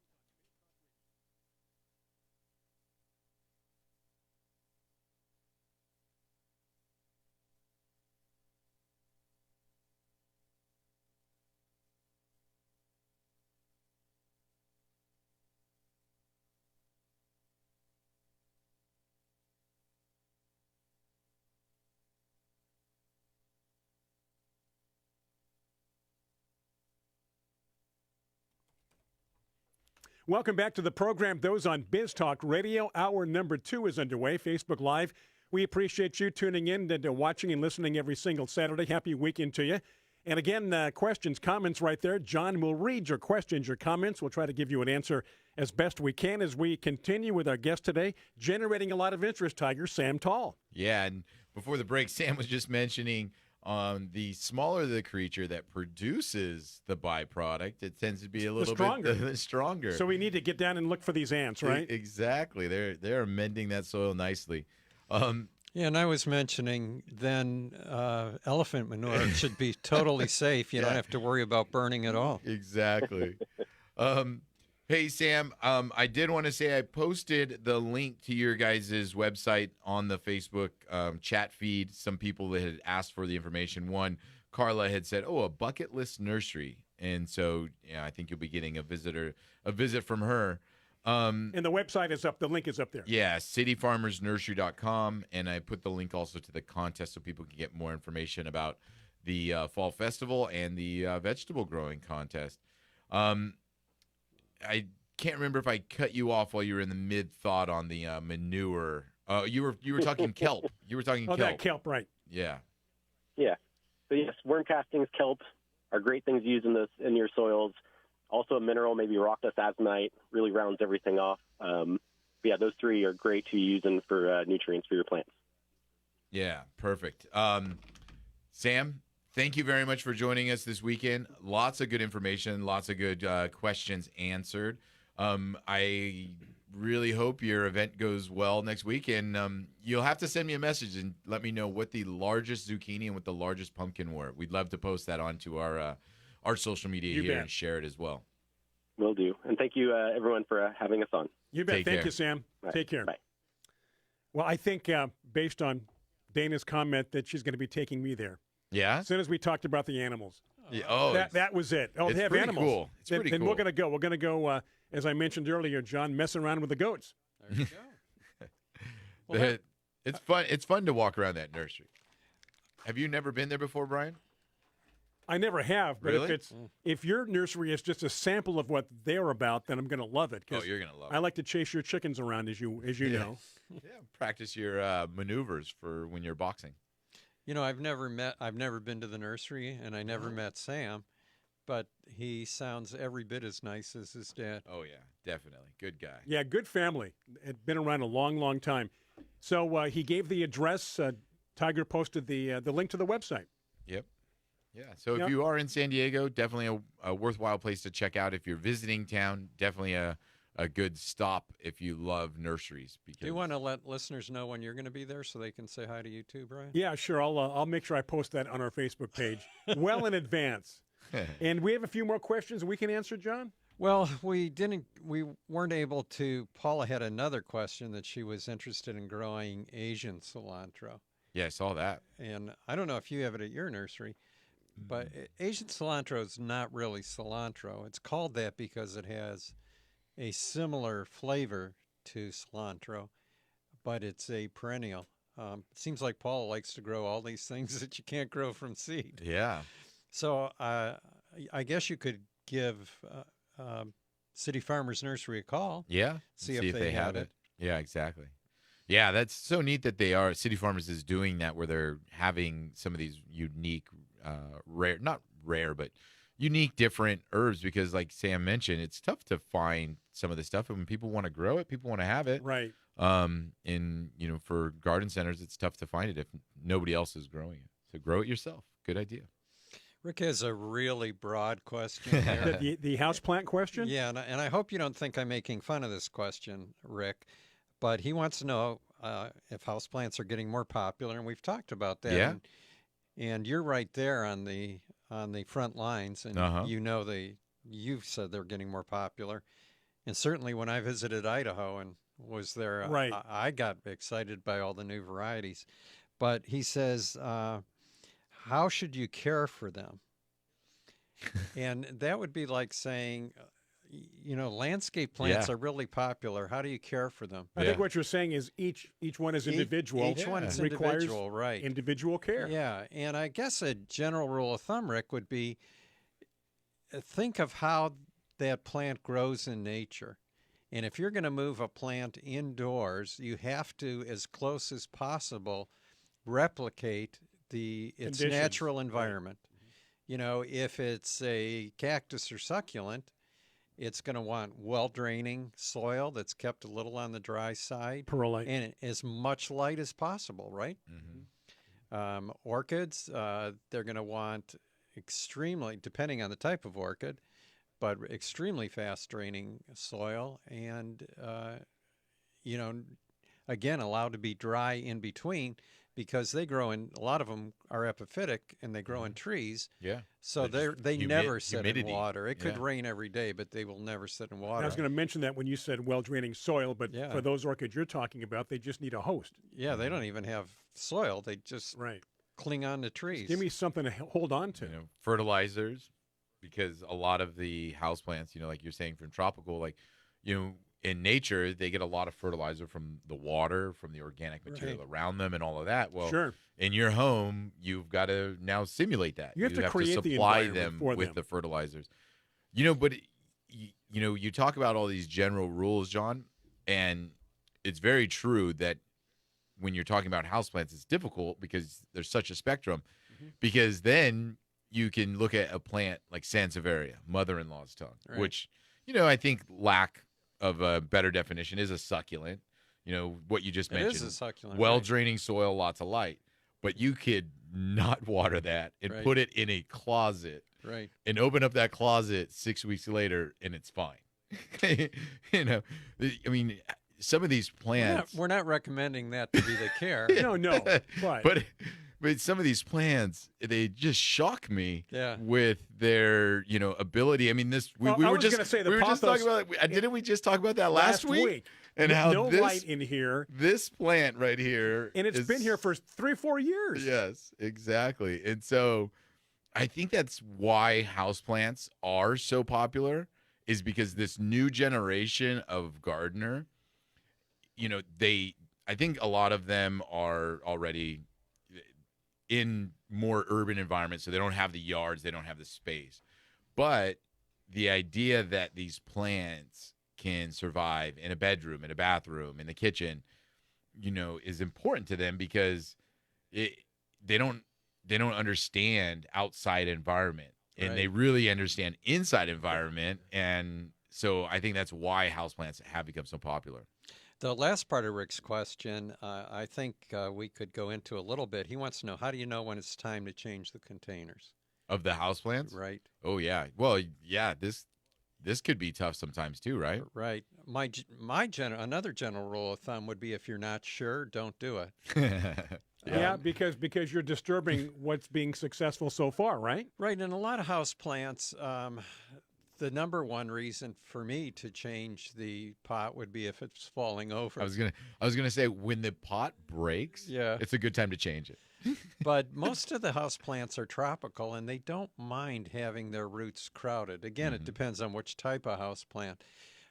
Welcome back to the program. Those on Biz Talk Radio. Hour number 2 is underway. Facebook Live. We appreciate you tuning in and watching and listening every single Saturday. Happy weekend to you. And again, questions, comments right there. John will read your questions, your comments. We'll try to give you an answer as best we can as we continue with our guest today, generating a lot of interest, Tiger, Sam Tall. Yeah, and before the break, Sam was just mentioning the smaller the creature that produces the byproduct, it tends to be a little stronger. bit stronger. So we need to get down and look for these ants, right? Exactly. They're amending that soil nicely. Yeah, and I was mentioning then elephant manure should be totally safe. You don't have to worry about burning at all. Exactly. Hey, Sam, I did want to say I posted the link to your guys' website on the Facebook chat feed. Some people that had asked for the information. One, Carla had said, a bucket list nursery. And so, yeah, I think you'll be getting a visit from her. And the website is up. The link is up there. Yeah, cityfarmersnursery.com. And I put the link also to the contest so people can get more information about the Fall Festival and the vegetable growing contest. I can't remember if I cut you off while you were in the mid-thought on the manure. You were talking kelp. You were talking kelp. That kelp, right. Yeah. Yeah. So yes, worm castings, kelp are great things to use in your soils. Also a mineral, maybe rock dust azonite, really rounds everything off. Yeah, those three are great to use for nutrients for your plants. Yeah, perfect. Sam, thank you very much for joining us this weekend. Lots of good information, lots of good questions answered. I really hope your event goes well next week, and you'll have to send me a message and let me know what the largest zucchini and what the largest pumpkin were. We'd love to post that onto our social media here and share it as well. Will do. And thank you, everyone, for having us on. You bet. Take Thank care. you, Sam. Right. Take care. Bye. Well, I think based on Dana's comment that she's going to be taking me there. Yeah? As soon as we talked about the animals. Yeah, That was it. Oh, it's they have pretty animals. cool. It's then, pretty then cool. we're going to go. We're going to go, as I mentioned earlier, John, messing around with the goats. There you go. Well, It's fun. It's fun to walk around that nursery. Have you never been there before, Brian? I never have, but Really? if your nursery is just a sample of what they're about, then I'm going to love it. 'Cause You're gonna love I it. like to chase your chickens around, as you know. Yeah, practice your maneuvers for when you're boxing. You know, I've never been to the nursery, and I never met Sam, but he sounds every bit as nice as his dad. Oh yeah, definitely, good guy. Yeah, good family. Had been around a long, long time. So he gave the address. Tiger posted the link to the website. Yep. Yeah. So if Yep. you are in San Diego, definitely a worthwhile place to check out. If you're visiting town, definitely a good stop if you love nurseries. Because Do you want to let listeners know when you're going to be there so they can say hi to you too, Brian? Yeah, sure. I'll make sure I post that on our Facebook page well in advance. And we have a few more questions we can answer, John. Well, we weren't able to. Paula had another question that she was interested in growing Asian cilantro. Yeah, I saw that. And I don't know if you have it at your nursery, but Asian cilantro is not really cilantro. It's called that because it has a similar flavor to cilantro, but it's a perennial. It seems like Paula likes to grow all these things that you can't grow from seed. Yeah. So I guess you could give City Farmers Nursery a call. Yeah. See if they have it. Yeah, exactly. Yeah, that's so neat that City Farmers is doing that, where they're having some of these unique, not rare, but unique different herbs, because like Sam mentioned, it's tough to find some of this stuff. And when people want to grow it, people want to have it. Right. And, for garden centers, it's tough to find it if nobody else is growing it. So grow it yourself. Good idea. Rick has a really broad question here. The houseplant question? Yeah, and I hope you don't think I'm making fun of this question, Rick, but he wants to know if houseplants are getting more popular, and we've talked about that. Yeah. And you're right there on the front lines, and you've said they're getting more popular. And certainly when I visited Idaho and was there, Right. I got excited by all the new varieties. But he says, how should you care for them? And that would be like saying, landscape plants are really popular. How do you care for them? I think what you're saying is each one is individual. Each one is requires individual, right? Individual care. Yeah, and I guess a general rule of thumb, Rick, would be think of how that plant grows in nature. And if you're going to move a plant indoors, you have to, as close as possible, replicate its Conditions. natural environment. Right. If it's a cactus or succulent, it's going to want well-draining soil that's kept a little on the dry side. Perlite. And as much light as possible, right? Mm-hmm. Orchids, they're going to want extremely, depending on the type of orchid, but extremely fast draining soil and, you know, again, allowed to be dry in between because they grow in, a lot of them are epiphytic and they grow in trees. Yeah. So they never sit in water. It could Yeah. rain every day, but they will never sit in I water. was going to mention that when you said well-draining soil, but Yeah. for those orchids you're talking about, they just need a host. Yeah, they don't even have soil. They just Right. cling on to trees. Give me something to hold on to. You know, fertilizers, because a lot of the houseplants, you know, like you're saying from tropical, like, you know, in nature, they get a lot of fertilizer from the water, from the organic material around them and all of that. Well, Sure. in your home, you've got to now simulate that. You have to create the supply environment them for with them. the fertilizers. You know, but, you know, you talk about all these general rules, John, and it's very true that when you're talking about houseplants, it's difficult because there's such a spectrum. Because then you can look at a plant like Sansevieria, mother-in-law's tongue, which, you know, I think lack of a better definition is a succulent. You know, what you just mentioned. It is a succulent. Well-draining soil, lots of light. But you could not water that and put it in a closet. Right. And open up that closet 6 weeks later and it's fine. You know, I mean, some of these plants. We're not recommending that to be the care. No. But some of these plants, they just shock me Yeah. with their, you know, ability. I mean, this we Well, I were was just gonna say the we were just pothos- talking about. Didn't we just talk about that last week? And how no this light in here, this plant right here, and it's been here for 3 or 4 years. Yes, exactly. And so, I think that's why houseplants are so popular, is because this new generation of gardener, you know, I think a lot of them are already in more urban environments, so they don't have the yards, they don't have the space. But the idea that these plants can survive in a bedroom, in a bathroom, in the kitchen, you know, is important to them because they don't understand outside environment, and they really understand inside environment. And so I think that's why houseplants have become so popular. The last part of Rick's question, I think we could go into a little bit. He wants to know, how do you know when it's time to change the containers? Of the houseplants? Right. Oh, yeah. Well, yeah, this could be tough sometimes too, right? Right. Another general rule of thumb would be, if you're not sure, don't do it. Yeah, because you're disturbing what's being successful so far, right? Right. And a lot of house plants, the number one reason for me to change the pot would be if it's falling over. I was gonna say, when the pot breaks, it's a good time to change it. But most of the house plants are tropical, and they don't mind having their roots crowded. Again, it depends on which type of house plant.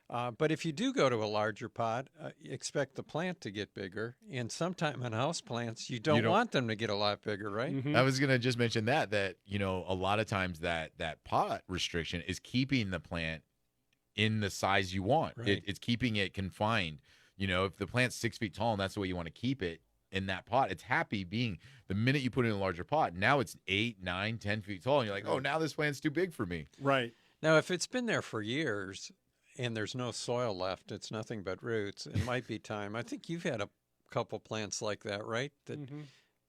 But if you do go to a larger pot, expect the plant to get bigger. And sometime on house plants, you don't want them to get a lot bigger, right? I was going to just mention that, you know, a lot of times that pot restriction is keeping the plant in the size you want. Right. It's keeping it confined. You know, if the plant's 6 feet tall and that's the way you want to keep it in that pot, it's happy being. The minute you put it in a larger pot, now it's 8, 9, 10 feet tall. And you're like, oh, now this plant's too big for me. Right. Now, if it's been there for years and there's no soil left, it's nothing but roots, it might be time. I think you've had a couple plants like that, right? That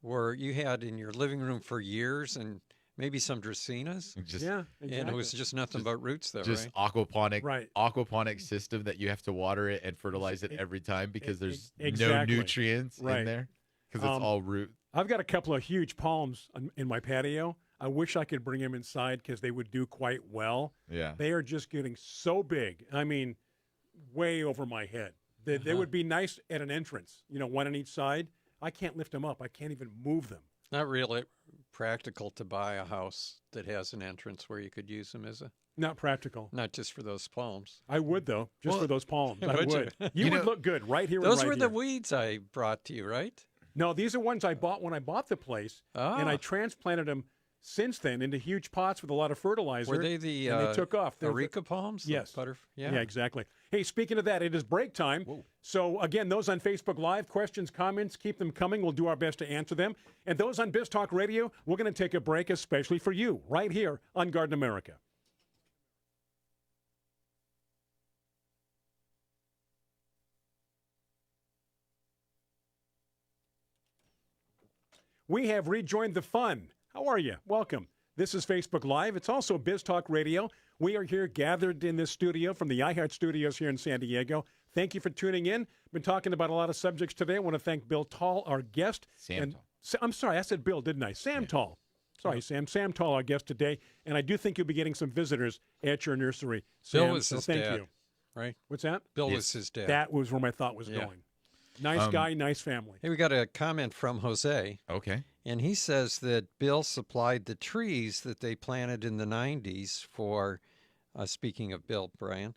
were you had in your living room for years, and maybe some dracaenas. Exactly. And it was just nothing but roots there, just right? aquaponic system that you have to water it and fertilize it every time because there's no Exactly. nutrients in there because it's all root. I've got a couple of huge palms in my patio. I wish I could bring them inside because they would do quite well. Yeah. They are just getting so big. I mean, way over my head. They would be nice at an entrance, you know, one on each side. I can't lift them up. I can't even move them. Not really practical to buy a house that has an entrance where you could use them, is it? Not practical. Not just for those palms. I would, though, just for those palms. I Would would. you? You would look good right here. Those and right were the here. weeds I brought to you, right? No, these are ones I bought when I bought the place, and I transplanted them since then into huge pots with a lot of fertilizer. Were they the and they took off? Areca palms? Yes. Yeah, exactly. Hey, speaking of that, it is break time. Whoa. So, again, those on Facebook Live, questions, comments, keep them coming. We'll do our best to answer them. And those on Biz Talk Radio, we're going to take a break especially for you right here on Garden America. We have rejoined the fun. How are you? Welcome. This is Facebook Live. It's also Biz Talk Radio. We are here gathered in this studio from the iHeart Studios here in San Diego. Thank you for tuning in. Been talking about a lot of subjects today. I want to thank Bill Tall, our guest. Sam Tall. I'm sorry, I said Bill, didn't I? Sam Tall. Sorry, Sam. Sam Tall, our guest today. And I do think you'll be getting some visitors at your nursery. Bill Sam, was his thank dad, you. right? What's that? Bill was his dad. That was where my thought was going. Nice guy, nice family. Hey, we got a comment from Jose. Okay. And he says that Bill supplied the trees that they planted in the 90s for, speaking of Bill, Brian,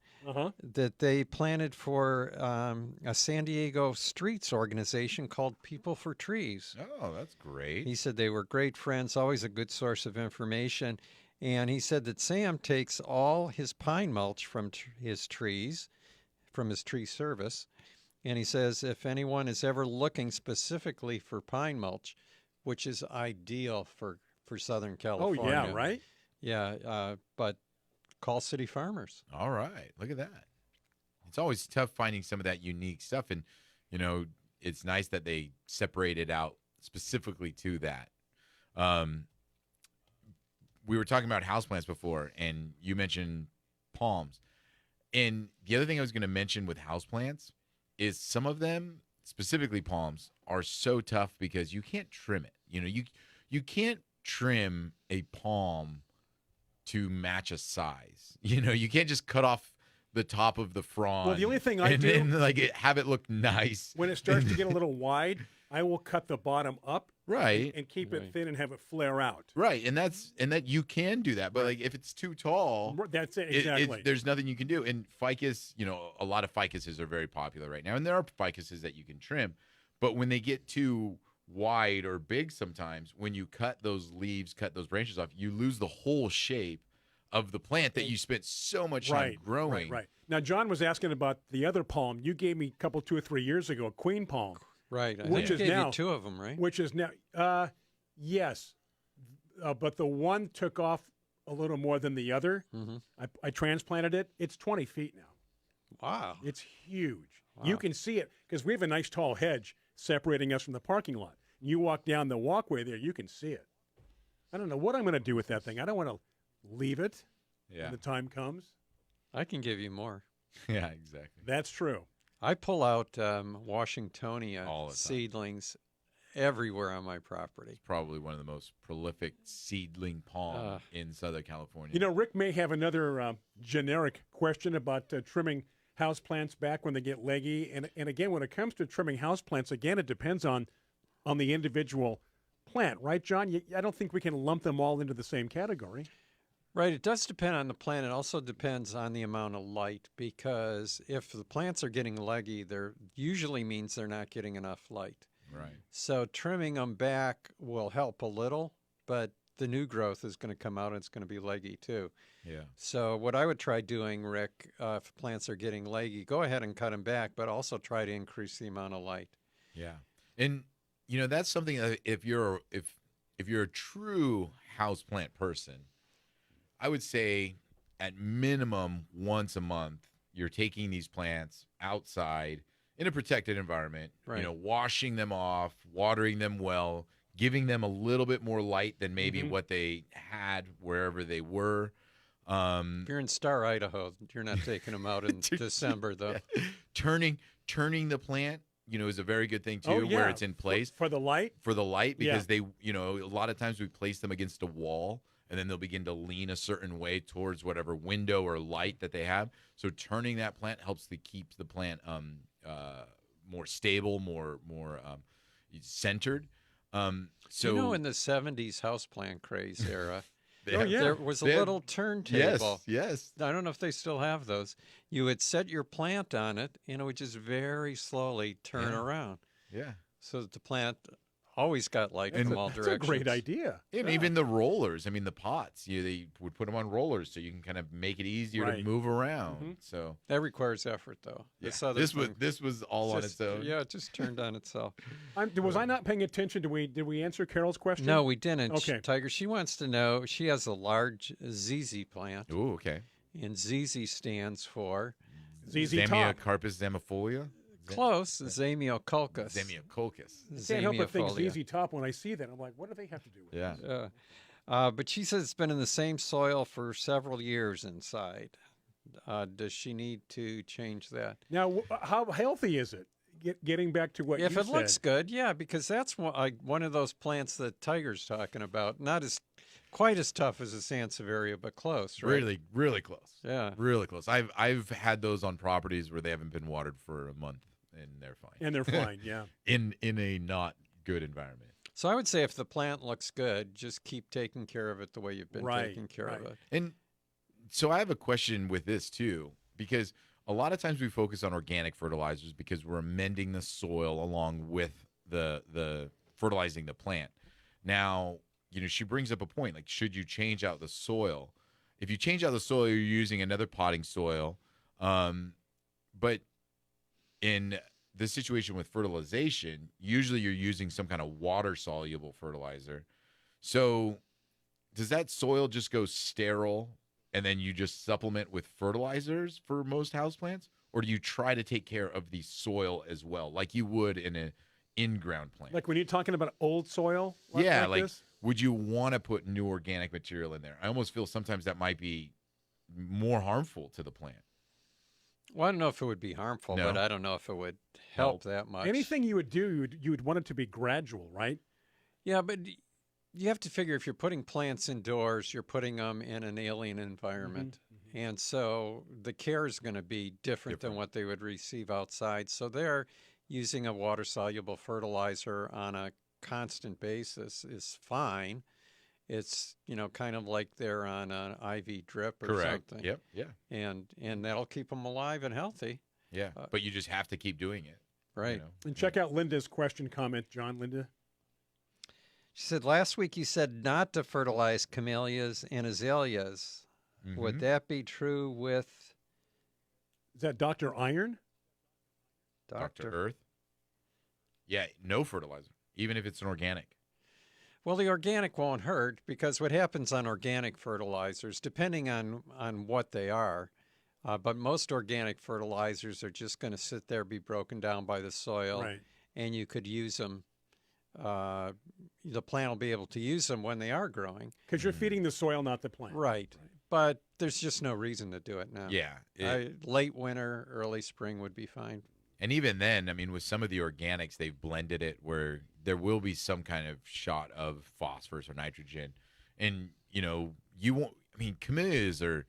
that they planted for a San Diego streets organization called People for Trees. Oh, that's great. He said they were great friends, always a good source of information. And he said that Sam takes all his pine mulch from his trees, from his tree service. And he says if anyone is ever looking specifically for pine mulch, which is ideal for Southern California. Oh, yeah, right? Yeah, but call City Farmers. All right. Look at that. It's always tough finding some of that unique stuff. And, you know, it's nice that they separated out specifically to that. We were talking about houseplants before, and you mentioned palms. And the other thing I was going to mention with houseplants is some of them, specifically palms, are so tough because you can't trim it. You know, you can't trim a palm to match a size. You know, you can't just cut off the top of the frond. Well, the only thing I and do, then, like, have it look nice. when it starts to get a little wide, I will cut the bottom up, right, and keep it thin and have it flare out. Right, and that you can do that, but like if it's too tall, that's it exactly. There's nothing you can do. And ficus, you know, a lot of ficuses are very popular right now, and there are ficuses that you can trim, but when they get too wide or big, sometimes when you cut those leaves, cut those branches off, you lose the whole shape of the plant that you spent so much time growing. Right. Now, John was asking about the other palm. You gave me a couple, 2 or 3 years ago, a queen palm. Right. Which is gave now you 2 of them, right? Which is now, yes, but the one took off a little more than the other. Mm-hmm. I transplanted it. It's 20 feet now. Wow. It's huge. Wow. You can see it because we have a nice tall hedge separating us from the parking lot. You walk down the walkway there, you can see it. I don't know what I'm going to do with that thing. I don't want to leave it when the time comes. I can give you more. Yeah, exactly. That's true. I pull out Washingtonia seedlings everywhere on my property. It's probably one of the most prolific seedling palm in Southern California. You know, Rick may have another generic question about trimming houseplants back when they get leggy. And again, when it comes to trimming houseplants, again, it depends on the individual plant, right, John? I don't think we can lump them all into the same category. Right. It does depend on the plant. It also depends on the amount of light, because if the plants are getting leggy, there usually means they're not getting enough light. Right. So trimming them back will help a little, but the new growth is going to come out and it's going to be leggy too. Yeah. So what I would try doing, Rick, if plants are getting leggy, go ahead and cut them back, but also try to increase the amount of light. Yeah. And, you know, that's something that if you're a true houseplant person, I would say at minimum once a month, you're taking these plants outside in a protected environment, you know, washing them off, watering them well, giving them a little bit more light than maybe what they had wherever they were. If you're in Star, Idaho, you're not taking them out in December, though. Yeah. Turning the plant, you know, is a very good thing too, where it's in place. For the light? For the light, because they, you know, a lot of times we place them against a wall, and then they'll begin to lean a certain way towards whatever window or light that they have. So turning that plant helps to keep the plant more stable, more centered. So, you know, in the 70s houseplant craze era, Yeah. There was a little turntable. Yes. I don't know if they still have those. You would set your plant on it, and it would just very slowly turn around. Yeah. So that the plant always got light from all directions. That's a great idea. And even the rollers, I mean, the pots, they would put them on rollers so you can kind of make it easier to move around. Mm-hmm. So that requires effort, though. Yeah. This was all on its own. Yeah, it just turned on itself. Was I not paying attention? Did we answer Carol's question? No, we didn't. Okay. Tiger, she wants to know, she has a large ZZ plant. Oh, okay. And ZZ stands for? ZZ top. Carpus zamifolia? Close. Zamioculcas. Zamioculcas. I can't help but think Zamiofolia. ZZ Top when I see that. I'm like, what do they have to do with Yeah. this? But she says it's been in the same soil for several years inside. Does she need to change that? Now, how healthy is it? Getting back to what If you it said. looks good, yeah, because that's one of those plants that Tiger's talking about. Not as quite as tough as a Sansevieria, but close, right? Really, really close. Yeah. Really close. I've had those on properties where they haven't been watered for a month and they're fine. And they're fine, yeah. in a not good environment. So I would say if the plant looks good, just keep taking care of it the way you've been taking care of it. And so I have a question with this too, because a lot of times we focus on organic fertilizers because we're amending the soil along with the fertilizing the plant. Now, she brings up a point, like, should you change out the soil? If you change out the soil, you're using another potting soil. But in this situation with fertilization, usually you're using some kind of water-soluble fertilizer. So does that soil just go sterile and then you just supplement with fertilizers for most houseplants? Or do you try to take care of the soil as well, like you would in an in-ground plant? Like when you're talking about old soil? Yeah, like like this? would you want to put new organic material in there? I almost feel sometimes that might be more harmful to the plant. Well, I don't know if it would be harmful, No. but I don't know if it would help that much. Anything you would do, you would want it to be gradual, right? Yeah, but you have to figure if you're putting plants indoors, you're putting them in an alien environment. And so the care is going to be different than what they would receive outside. So they're using a water-soluble fertilizer on a constant basis is fine. It's, kind of like they're on an IV drip or something. Yep. Yeah. And that'll keep them alive and healthy. Yeah. But you just have to keep doing it. Right. And check out Linda's comment, John. Linda? She said, last week you said not to fertilize camellias and azaleas. Would that be true with Is that Dr. Iron? Dr. Earth? Yeah, no fertilizer, even if it's an organic. Well, the organic won't hurt because what happens on organic fertilizers, depending on what they are, but most organic fertilizers are just going to sit there, be broken down by the soil, and you could use them. The plant will be able to use them when they are growing. Because you're feeding the soil, not the plant. Right. But there's just no reason to do it now. Yeah. Late winter, early spring would be fine. And even then, I mean, with some of the organics, they've blended it where there will be some kind of shot of phosphorus or nitrogen. And, you won't, camellias are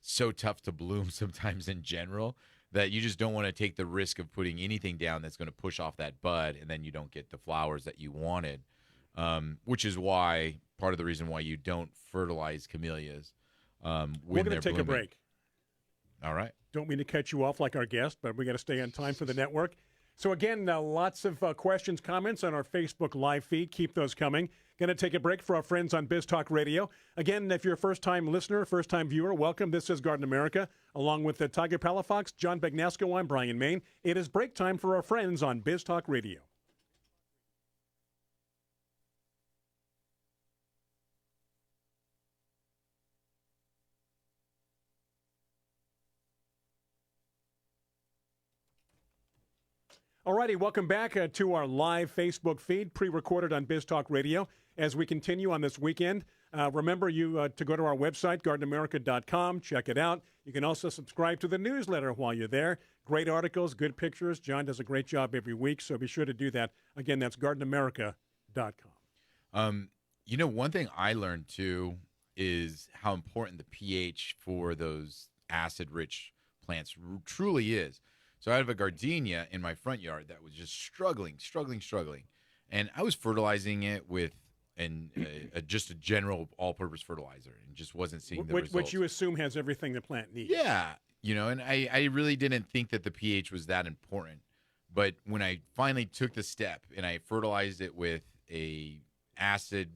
so tough to bloom sometimes in general that you just don't want to take the risk of putting anything down that's going to push off that bud and then you don't get the flowers that you wanted, which is why part of the reason why you don't fertilize camellias when We're going they're to take blooming. a break. All right. Don't mean to cut you off like our guest, but we got to stay on time for the network. So again, lots of questions, comments on our Facebook live feed. Keep those coming. Going to take a break for our friends on Biz Talk Radio. Again, if you're a first-time listener, first-time viewer, welcome. This is Garden America. Along with Tiger Palafox, John Begnasco, I'm Brian Main. It is break time for our friends on Biz Talk Radio. All righty, welcome back to our live Facebook feed, pre-recorded on Biz Talk Radio. As we continue on this weekend, remember you to go to our website, gardenamerica.com, check it out. You can also subscribe to the newsletter while you're there. Great articles, good pictures. John does a great job every week, so be sure to do that. Again, that's gardenamerica.com. One thing I learned, too, is how important the pH for those acid-rich plants truly is. So I have a gardenia in my front yard that was just struggling. And I was fertilizing it with just a general all-purpose fertilizer and just wasn't seeing the results. Which you assume has everything the plant needs. Yeah. And I really didn't think that the pH was that important. But when I finally took the step and I fertilized it with a acid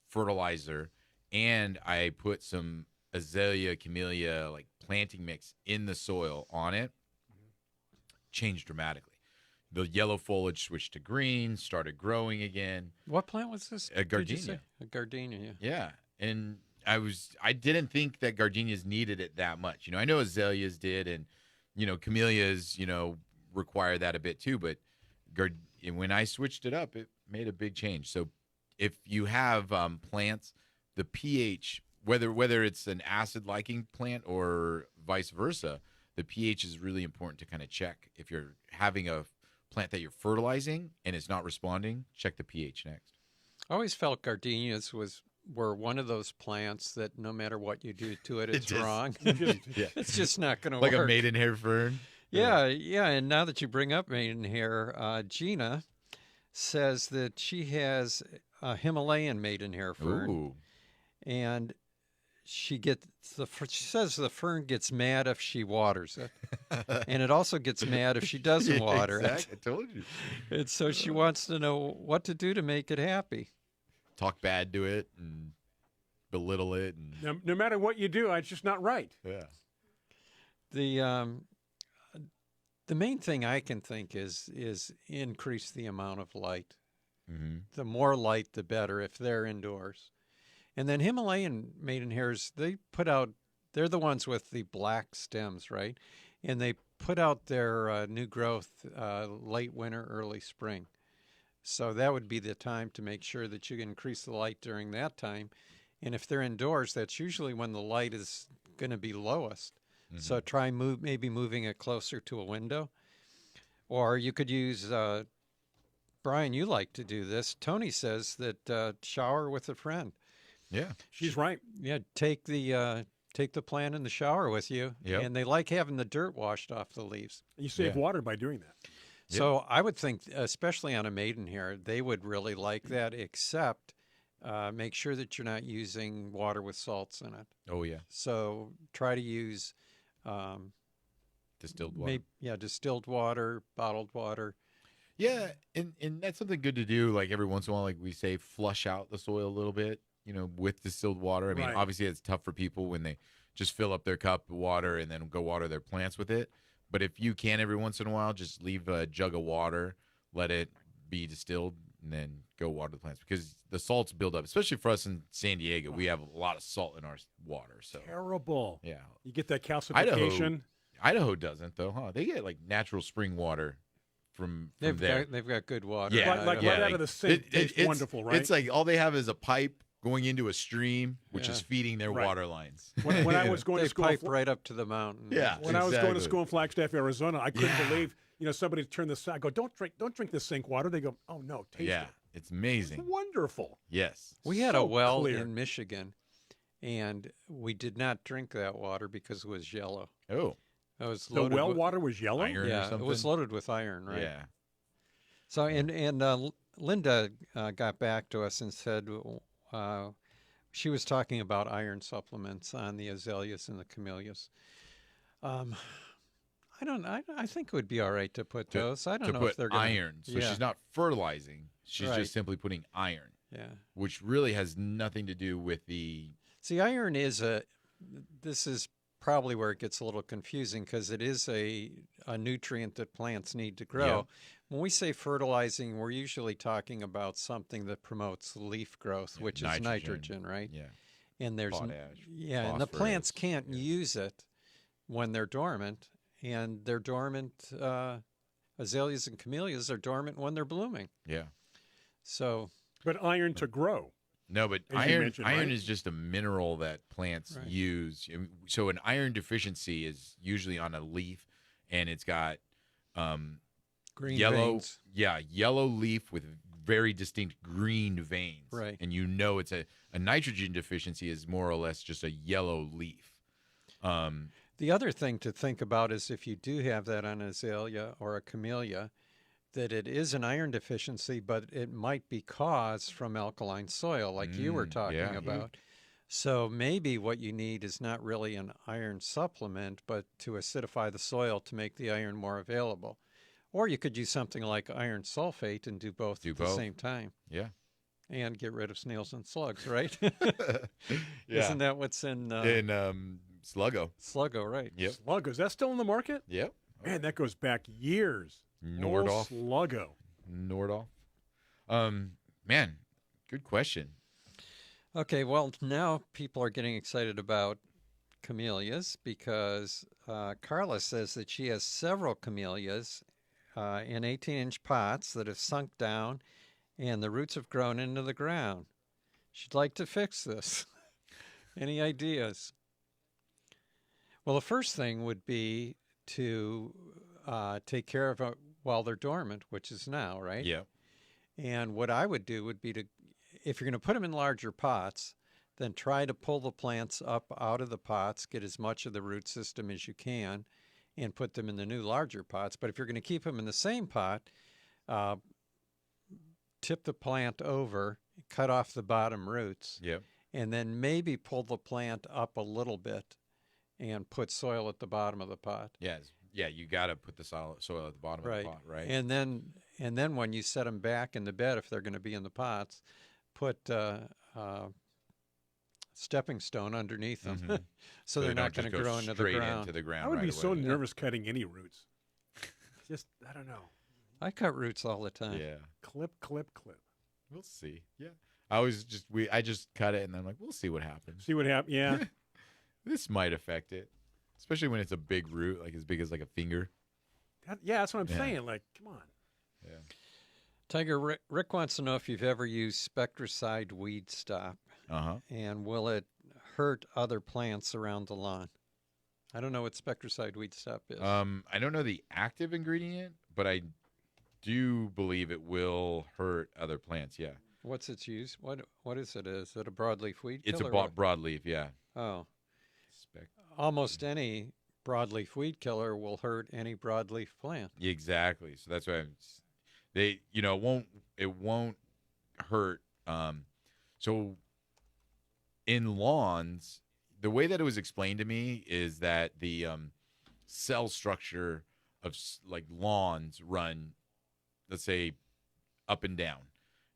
fertilizer and I put some azalea, camellia, like planting mix in the soil on it, changed dramatically. The yellow foliage switched to green, started growing again. What plant was this? A gardenia. A gardenia, yeah. Yeah. And I didn't think that gardenias needed it that much. I know azaleas did and, camellias, require that a bit too. But when I switched it up, it made a big change. So if you have plants, the pH, whether it's an acid liking plant or vice versa, the pH is really important to kind of check. If you're having a plant that you're fertilizing and it's not responding, check the pH next. I always felt gardenias were one of those plants that no matter what you do to it, it's wrong. Yeah. It's just not going to Like work. a maidenhair fern. Yeah. And now that you bring up maidenhair, Gina says that she has a Himalayan maidenhair fern. Ooh. And she says the fern gets mad if she waters it, and it also gets mad if she doesn't water it. I told you. And so she wants to know what to do to make it happy. Talk bad to it and belittle it. And... No matter what you do, it's just not right. Yeah. The main thing I can think is increase the amount of light. Mm-hmm. The more light, the better if they're indoors. And then Himalayan maidenhairs, they're the ones with the black stems, right? And they put out their new growth late winter, early spring. So that would be the time to make sure that you increase the light during that time. And if they're indoors, that's usually when the light is going to be lowest. Mm-hmm. So try maybe moving it closer to a window. Or you could use, Brian, you like to do this. Tony says that shower with a friend. Yeah, she's right. Yeah, take the plant in the shower with you, and they like having the dirt washed off the leaves. You save water by doing that. So I would think, especially on a maidenhair, they would really like that. Except make sure that you're not using water with salts in it. Oh yeah. So try to use distilled water. Distilled water, bottled water. Yeah, and that's something good to do. Like every once in a while, like we say, flush out the soil a little bit. With distilled water. I mean, obviously it's tough for people when they just fill up their cup of water and then go water their plants with it. But if you can every once in a while, just leave a jug of water, let it be distilled, and then go water the plants. Because the salts build up, especially for us in San Diego. We have a lot of salt in our water. So terrible. Yeah. You get that calcification. Idaho doesn't, though, huh? They get, like, natural spring water from there. They've got good water. Yeah. Right out of the sink. It's wonderful, right? It's like all they have is a pipe going into a stream, which is feeding their water lines. When I was going to school, pipe right up to the mountain. Yeah, when I was going to school in Flagstaff, Arizona, I couldn't believe somebody turned the sink. I go, don't drink the sink water. They go, oh no, taste it. It's amazing. It's wonderful. Yes, we had a well in Michigan, and we did not drink that water because it was yellow. Oh, it was the well water was yellow. Iron or something? It was loaded with iron, right? Yeah. So and Linda got back to us and said. She was talking about iron supplements on the azaleas and the camellias. I think it would be all right to put those. I don't know if they're going to iron. So she's not fertilizing. She's just simply putting iron. Yeah. Which really has nothing to do with the. See, iron this is probably where it gets a little confusing because it is a nutrient that plants need to grow. Yeah. When we say fertilizing, we're usually talking about something that promotes leaf growth, which is nitrogen, right? Yeah. And there's potash, and the plants can't use it when they're dormant, and they're dormant. Azaleas and camellias are dormant when they're blooming. Yeah. So. But iron to grow. No, but iron is just a mineral that plants use. So an iron deficiency is usually on a leaf, and it's got green yellow veins. Yeah, yellow leaf with very distinct green veins. Right. And it's a nitrogen deficiency is more or less just a yellow leaf. The other thing to think about is if you do have that on an azalea or a camellia, that it is an iron deficiency, but it might be caused from alkaline soil like you were talking about. So maybe what you need is not really an iron supplement, but to acidify the soil to make the iron more available. Or you could use something like iron sulfate and do both at the same time. Yeah. And get rid of snails and slugs, right? Yeah. Isn't that what's in Sluggo? Sluggo, right. Yep. Sluggo. Is that still in the market? Yep. Man, that goes back years. Nordoff. Sluggo. Nordoff. Man, good question. Okay, well, now people are getting excited about camellias because Carla says that she has several camellias in 18-inch pots that have sunk down and the roots have grown into the ground. She'd like to fix this. Any ideas? Well, the first thing would be to take care of it while they're dormant, which is now, right? Yeah. And what I would do would be to, if you're going to put them in larger pots, then try to pull the plants up out of the pots, get as much of the root system as you can, and put them in the new larger pots. But if you're going to keep them in the same pot, tip the plant over, cut off the bottom roots, Yep. and then maybe pull the plant up a little bit and put soil at the bottom of the pot. Yes. Yeah, you got to put the soil at the bottom of the pot, right? And then when you set them back in the bed, if they're going to be in the pots, put stepping stone underneath them, Mhm. so they're not going to grow into the straight ground. into the ground. I would be right so away. nervous cutting any roots. Just, I don't know. I cut roots all the time. Yeah. Clip, clip, clip. We'll see. Yeah. I just cut it and then I'm like, we'll see what happens. See what happens. Yeah. This might affect it, especially when it's a big root, like as big as like a finger. Yeah, that's what I'm Yeah. saying. Like, come on. Yeah. Tiger, Rick wants to know if you've ever used Spectricide weed stop, and will it hurt other plants around the lawn? I don't know what Spectricide weed stop is. I don't know the active ingredient, but I do believe it will hurt other plants. Yeah. What's its use? What is it? Is it a broadleaf weed It's a killer? What? broadleaf. Yeah. Oh, almost any broadleaf weed killer will hurt any broadleaf plant. Exactly. So that's why it won't hurt. So in lawns, the way that it was explained to me is that the cell structure of like lawns run, let's say, up and down,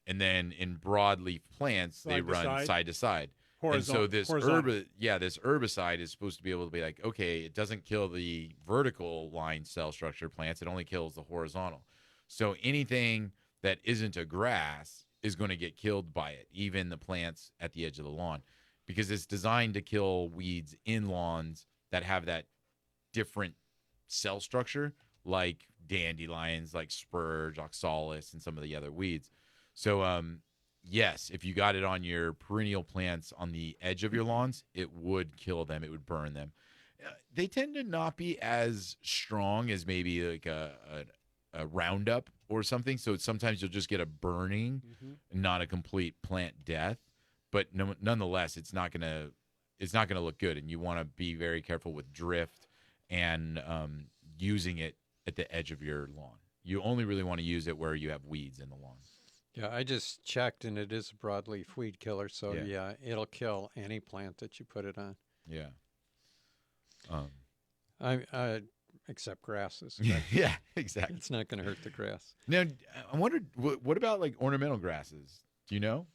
and then in broadleaf plants they run side to side. And so this herbicide is supposed to be able to be like, okay, it doesn't kill the vertical line cell structure plants, it only kills the horizontal. So anything that isn't a grass is going to get killed by it, even the plants at the edge of the lawn, because it's designed to kill weeds in lawns that have that different cell structure, like dandelions, like spurge, oxalis, and some of the other weeds. So, yes, if you got it on your perennial plants on the edge of your lawns, it would kill them. It would burn them. They tend to not be as strong as maybe like a Roundup or something. So sometimes you'll just get a burning, not a complete plant death. But nonetheless, it's not gonna look good, and you want to be very careful with drift and using it at the edge of your lawn. You only really want to use it where you have weeds in the lawn. Yeah, I just checked, and it is a broadleaf weed killer. So yeah, it'll kill any plant that you put it on. Yeah. I except grasses. Yeah, exactly. It's not going to hurt the grass. Now, I wondered, what about like ornamental grasses? Do you know?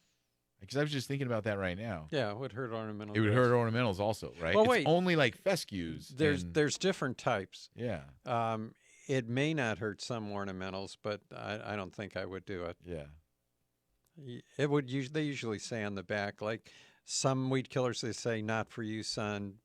Because I was just thinking about that right now. Yeah, it would hurt ornamental. It would hurt ornamentals also, right? Well, it's wait. only like fescues. There's different types. Yeah. It may not hurt some ornamentals, but I don't think I would do it. Yeah. It would. They usually say on the back, like some weed killers, they say not for use on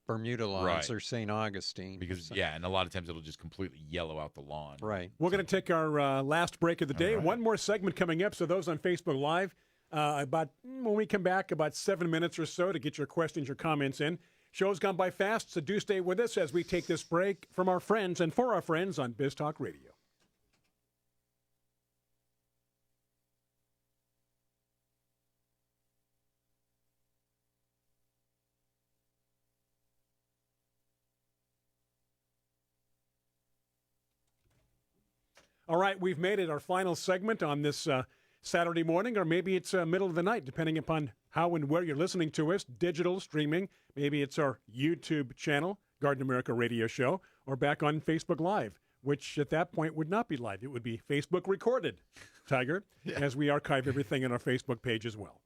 Bermuda lawns or St. Augustine. Because and a lot of times it'll just completely yellow out the lawn. Right. We're going to take our last break of the day. All right. One more segment coming up. So those on Facebook Live, when we come back, about 7 minutes or so to get your questions, your comments in. Show's gone by fast, so do stay with us as we take this break from our friends and for our friends on Biz Talk Radio. All right, we've made it our final segment on this Saturday morning, or maybe it's middle of the night, depending upon how and where you're listening to us, digital, streaming. Maybe it's our YouTube channel, Garden America Radio Show, or back on Facebook Live, which at that point would not be live. It would be Facebook recorded, Tiger, as we archive everything on our Facebook page as well.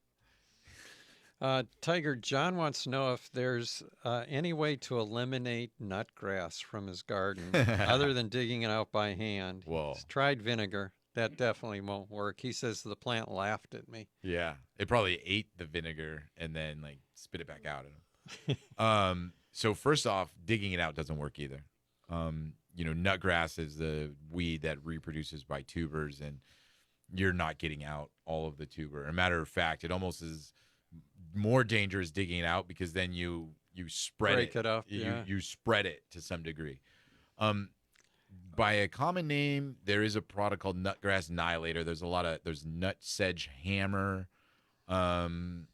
Tiger, John wants to know if there's any way to eliminate nutgrass from his garden other than digging it out by hand. Whoa. He's tried vinegar. That definitely won't work. He says the plant laughed at me. Yeah. It probably ate the vinegar and then like spit it back out at him. So first off, digging it out doesn't work either. nutgrass is the weed that reproduces by tubers, and you're not getting out all of the tuber. As a matter of fact, it almost is more dangerous digging it out, because then you spread Break it up. You spread it to some degree. By a common name, there is a product called Nutgrass Annihilator. There's nut sedge hammer. There's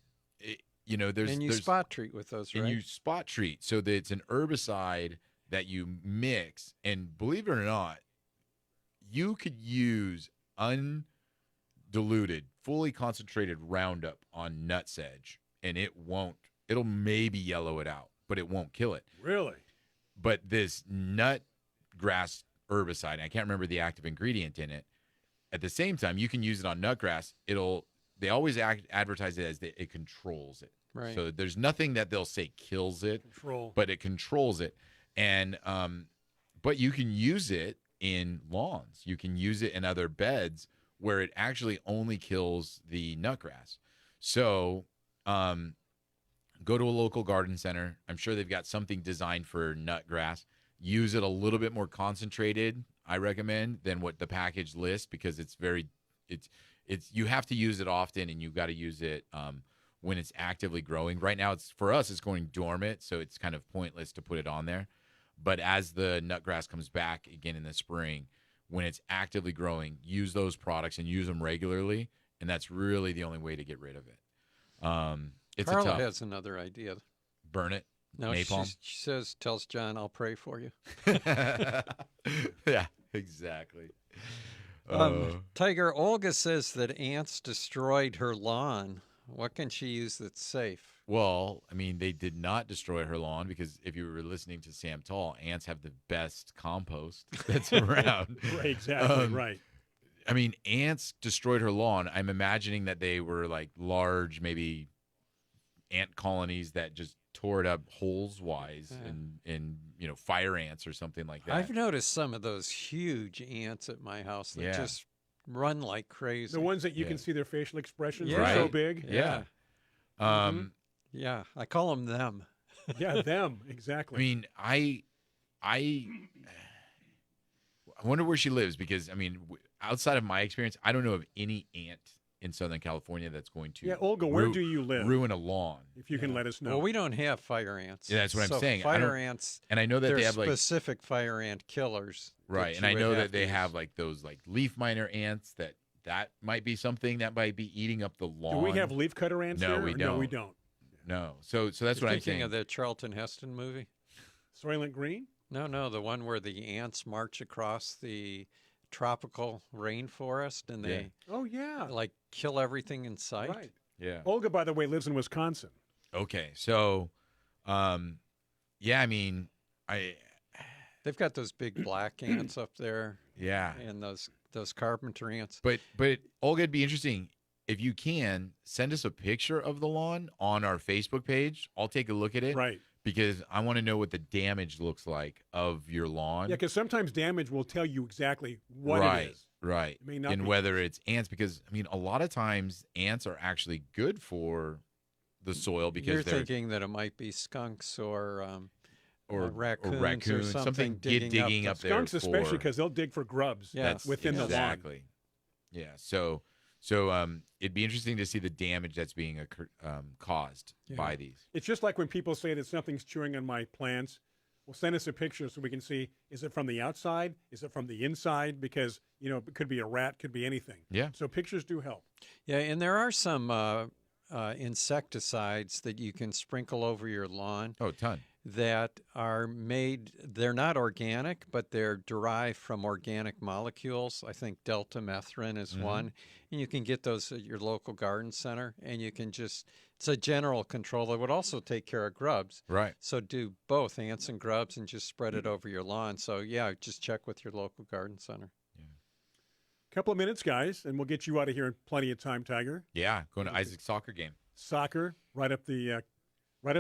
and you spot treat with those, right? And you spot treat, so that it's an herbicide that you mix. And believe it or not, you could use undiluted, fully concentrated Roundup on nut sedge, and it'll maybe yellow it out, but it won't kill it. Really? But this nut grass herbicide, I can't remember the active ingredient in it. At the same time, you can use it on nutgrass. They always advertise it as it controls it. Right. So there's nothing that they'll say kills it, Control. but it controls it. And but you can use it in lawns. You can use it in other beds where it actually only kills the nutgrass. So go to a local garden center. I'm sure they've got something designed for nutgrass. Use it a little bit more concentrated, I recommend, than what the package lists, because you have to use it often, and you've got to use it when it's actively growing. Right now, for us, it's going dormant, so it's kind of pointless to put it on there. But as the nutgrass comes back again in the spring, when it's actively growing, use those products and use them regularly, and that's really the only way to get rid of it. Carla has another idea. Burn it. No, napalm. She tells John, "I'll pray for you." Yeah, exactly. Tiger, Olga says that ants destroyed her lawn. What can she use that's safe? Well, I mean, they did not destroy her lawn, because if you were listening to Sam Tall, ants have the best compost that's around. Right, exactly, right. I mean, ants destroyed her lawn. I'm imagining that they were like large, maybe ant colonies that just tore it up holes-wise, and fire ants or something like that. I've noticed some of those huge ants at my house that just run like crazy. The ones that you can see their facial expressions Yeah. are so Right. big. Yeah. Yeah. I call them. Yeah, them, exactly. I mean, I wonder where she lives, because, I mean, outside of my experience, I don't know of any ant in Southern California that's going to Olga, where do you live? Ruin a lawn. If you can let us know. Well, we don't have fire ants. Yeah, that's what I'm saying. Fire ants, and I know that they're they have specific fire ant killers. right, and I know that they have like those like leaf miner ants that might be something that might be eating up the lawn. Do we have leaf cutter ants No, here? we No, we don't. don't. No, so that's what I'm Thinking saying. of the Charlton Heston movie? Soylent Green? No, the one where the ants march across the tropical rainforest and they Oh, yeah. like kill everything in sight. Right. Yeah. Olga, by the way, lives in Wisconsin. Okay, so, I mean, They've got those big black ants up there. Yeah. And those carpenter ants. But Olga, it'd be interesting if you can send us a picture of the lawn on our Facebook page. I'll take a look at it. Right. Because I want to know what the damage looks like of your lawn. Yeah, because sometimes damage will tell you exactly what it is. Right. It may not and be. whether it's ants, because, I mean, a lot of times ants are actually good for the soil, because You're they're thinking that it might be skunks or raccoons, raccoon, or something digging up there. Skunks especially, because they'll dig for grubs within the lawn. Exactly. Yeah. So it'd be interesting to see the damage that's being caused by these. It's just like when people say that something's chewing on my plants. Well, send us a picture so we can see, is it from the outside? Is it from the inside? Because, it could be a rat, could be anything. Yeah. So pictures do help. Yeah, and there are some insecticides that you can sprinkle over your lawn. Oh, a ton. That are made, they're not organic, but they're derived from organic molecules. I think deltamethrin is one. And you can get those at your local garden center, and you can it's a general control that would also take care of grubs. Right. So do both ants and grubs and just spread it over your lawn. So, yeah, just check with your local garden center. Couple of minutes, guys, and we'll get you out of here in plenty of time, Tiger. Yeah, going to Isaac's soccer game. Soccer, right up the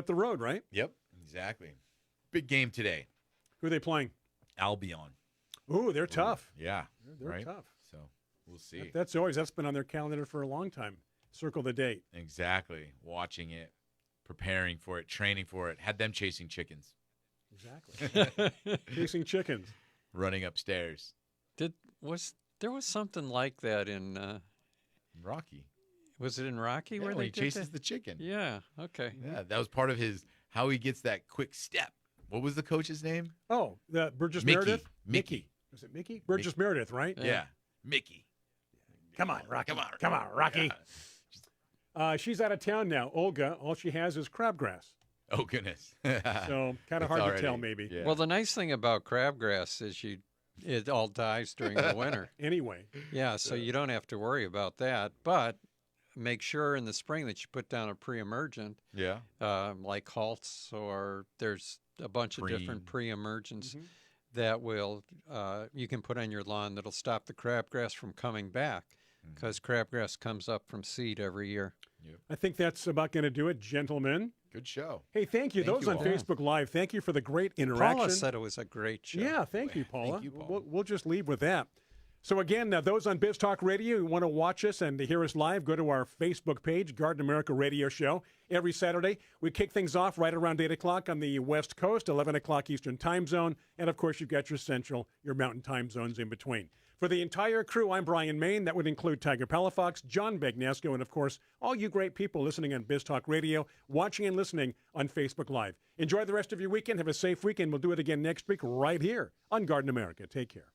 road, right? Yep, exactly. Big game today. Who are they playing? Albion. Ooh, they're tough. Yeah, They're right? tough. So we'll see. That's been on their calendar for a long time. Circle the date. Exactly. Watching it, preparing for it, training for it. Had them chasing chickens. Exactly. Chasing chickens. running upstairs. There was something like that in Rocky. Was it in Rocky where when they he did chases that? the chicken. Yeah. Okay. Yeah, that was part of how he gets that quick step. What was the coach's name? Oh, the Burgess Mickey. Meredith? Mickey. Was it Mickey? Burgess Meredith, right? Yeah. Mickey. Come on, Rocky. Come on. Come on, Rocky. Yeah. She's out of town now. Olga, all she has is crabgrass. Oh, goodness. So kind of hard to tell, maybe. Yeah. Well, the nice thing about crabgrass is it all dies during the winter. Anyway. Yeah, so you don't have to worry about that. But make sure in the spring that you put down a pre-emergent, Yeah. like Halts, or there's a bunch of different pre-emergents Mm-hmm. that will you can put on your lawn that'll stop the crabgrass from coming back, because crabgrass comes up from seed every year. Yep. I think that's about going to do it, gentlemen. Good show. Hey, thank you. Thank Those you on all. Facebook Live, thank you for the great interaction. Paula said it was a great show. Yeah, thank you, Paula. Thank you, Paula. We'll just leave with that. So again, those on Biz Talk Radio who want to watch us and to hear us live, go to our Facebook page, Garden America Radio Show. Every Saturday, we kick things off right around 8 o'clock on the West Coast, 11 o'clock Eastern Time Zone. And, of course, you've got your Central, your Mountain Time Zones in between. For the entire crew, I'm Brian Main. That would include Tiger Palafox, John Begnasco, and, of course, all you great people listening on Biz Talk Radio, watching and listening on Facebook Live. Enjoy the rest of your weekend. Have a safe weekend. We'll do it again next week right here on Garden America. Take care.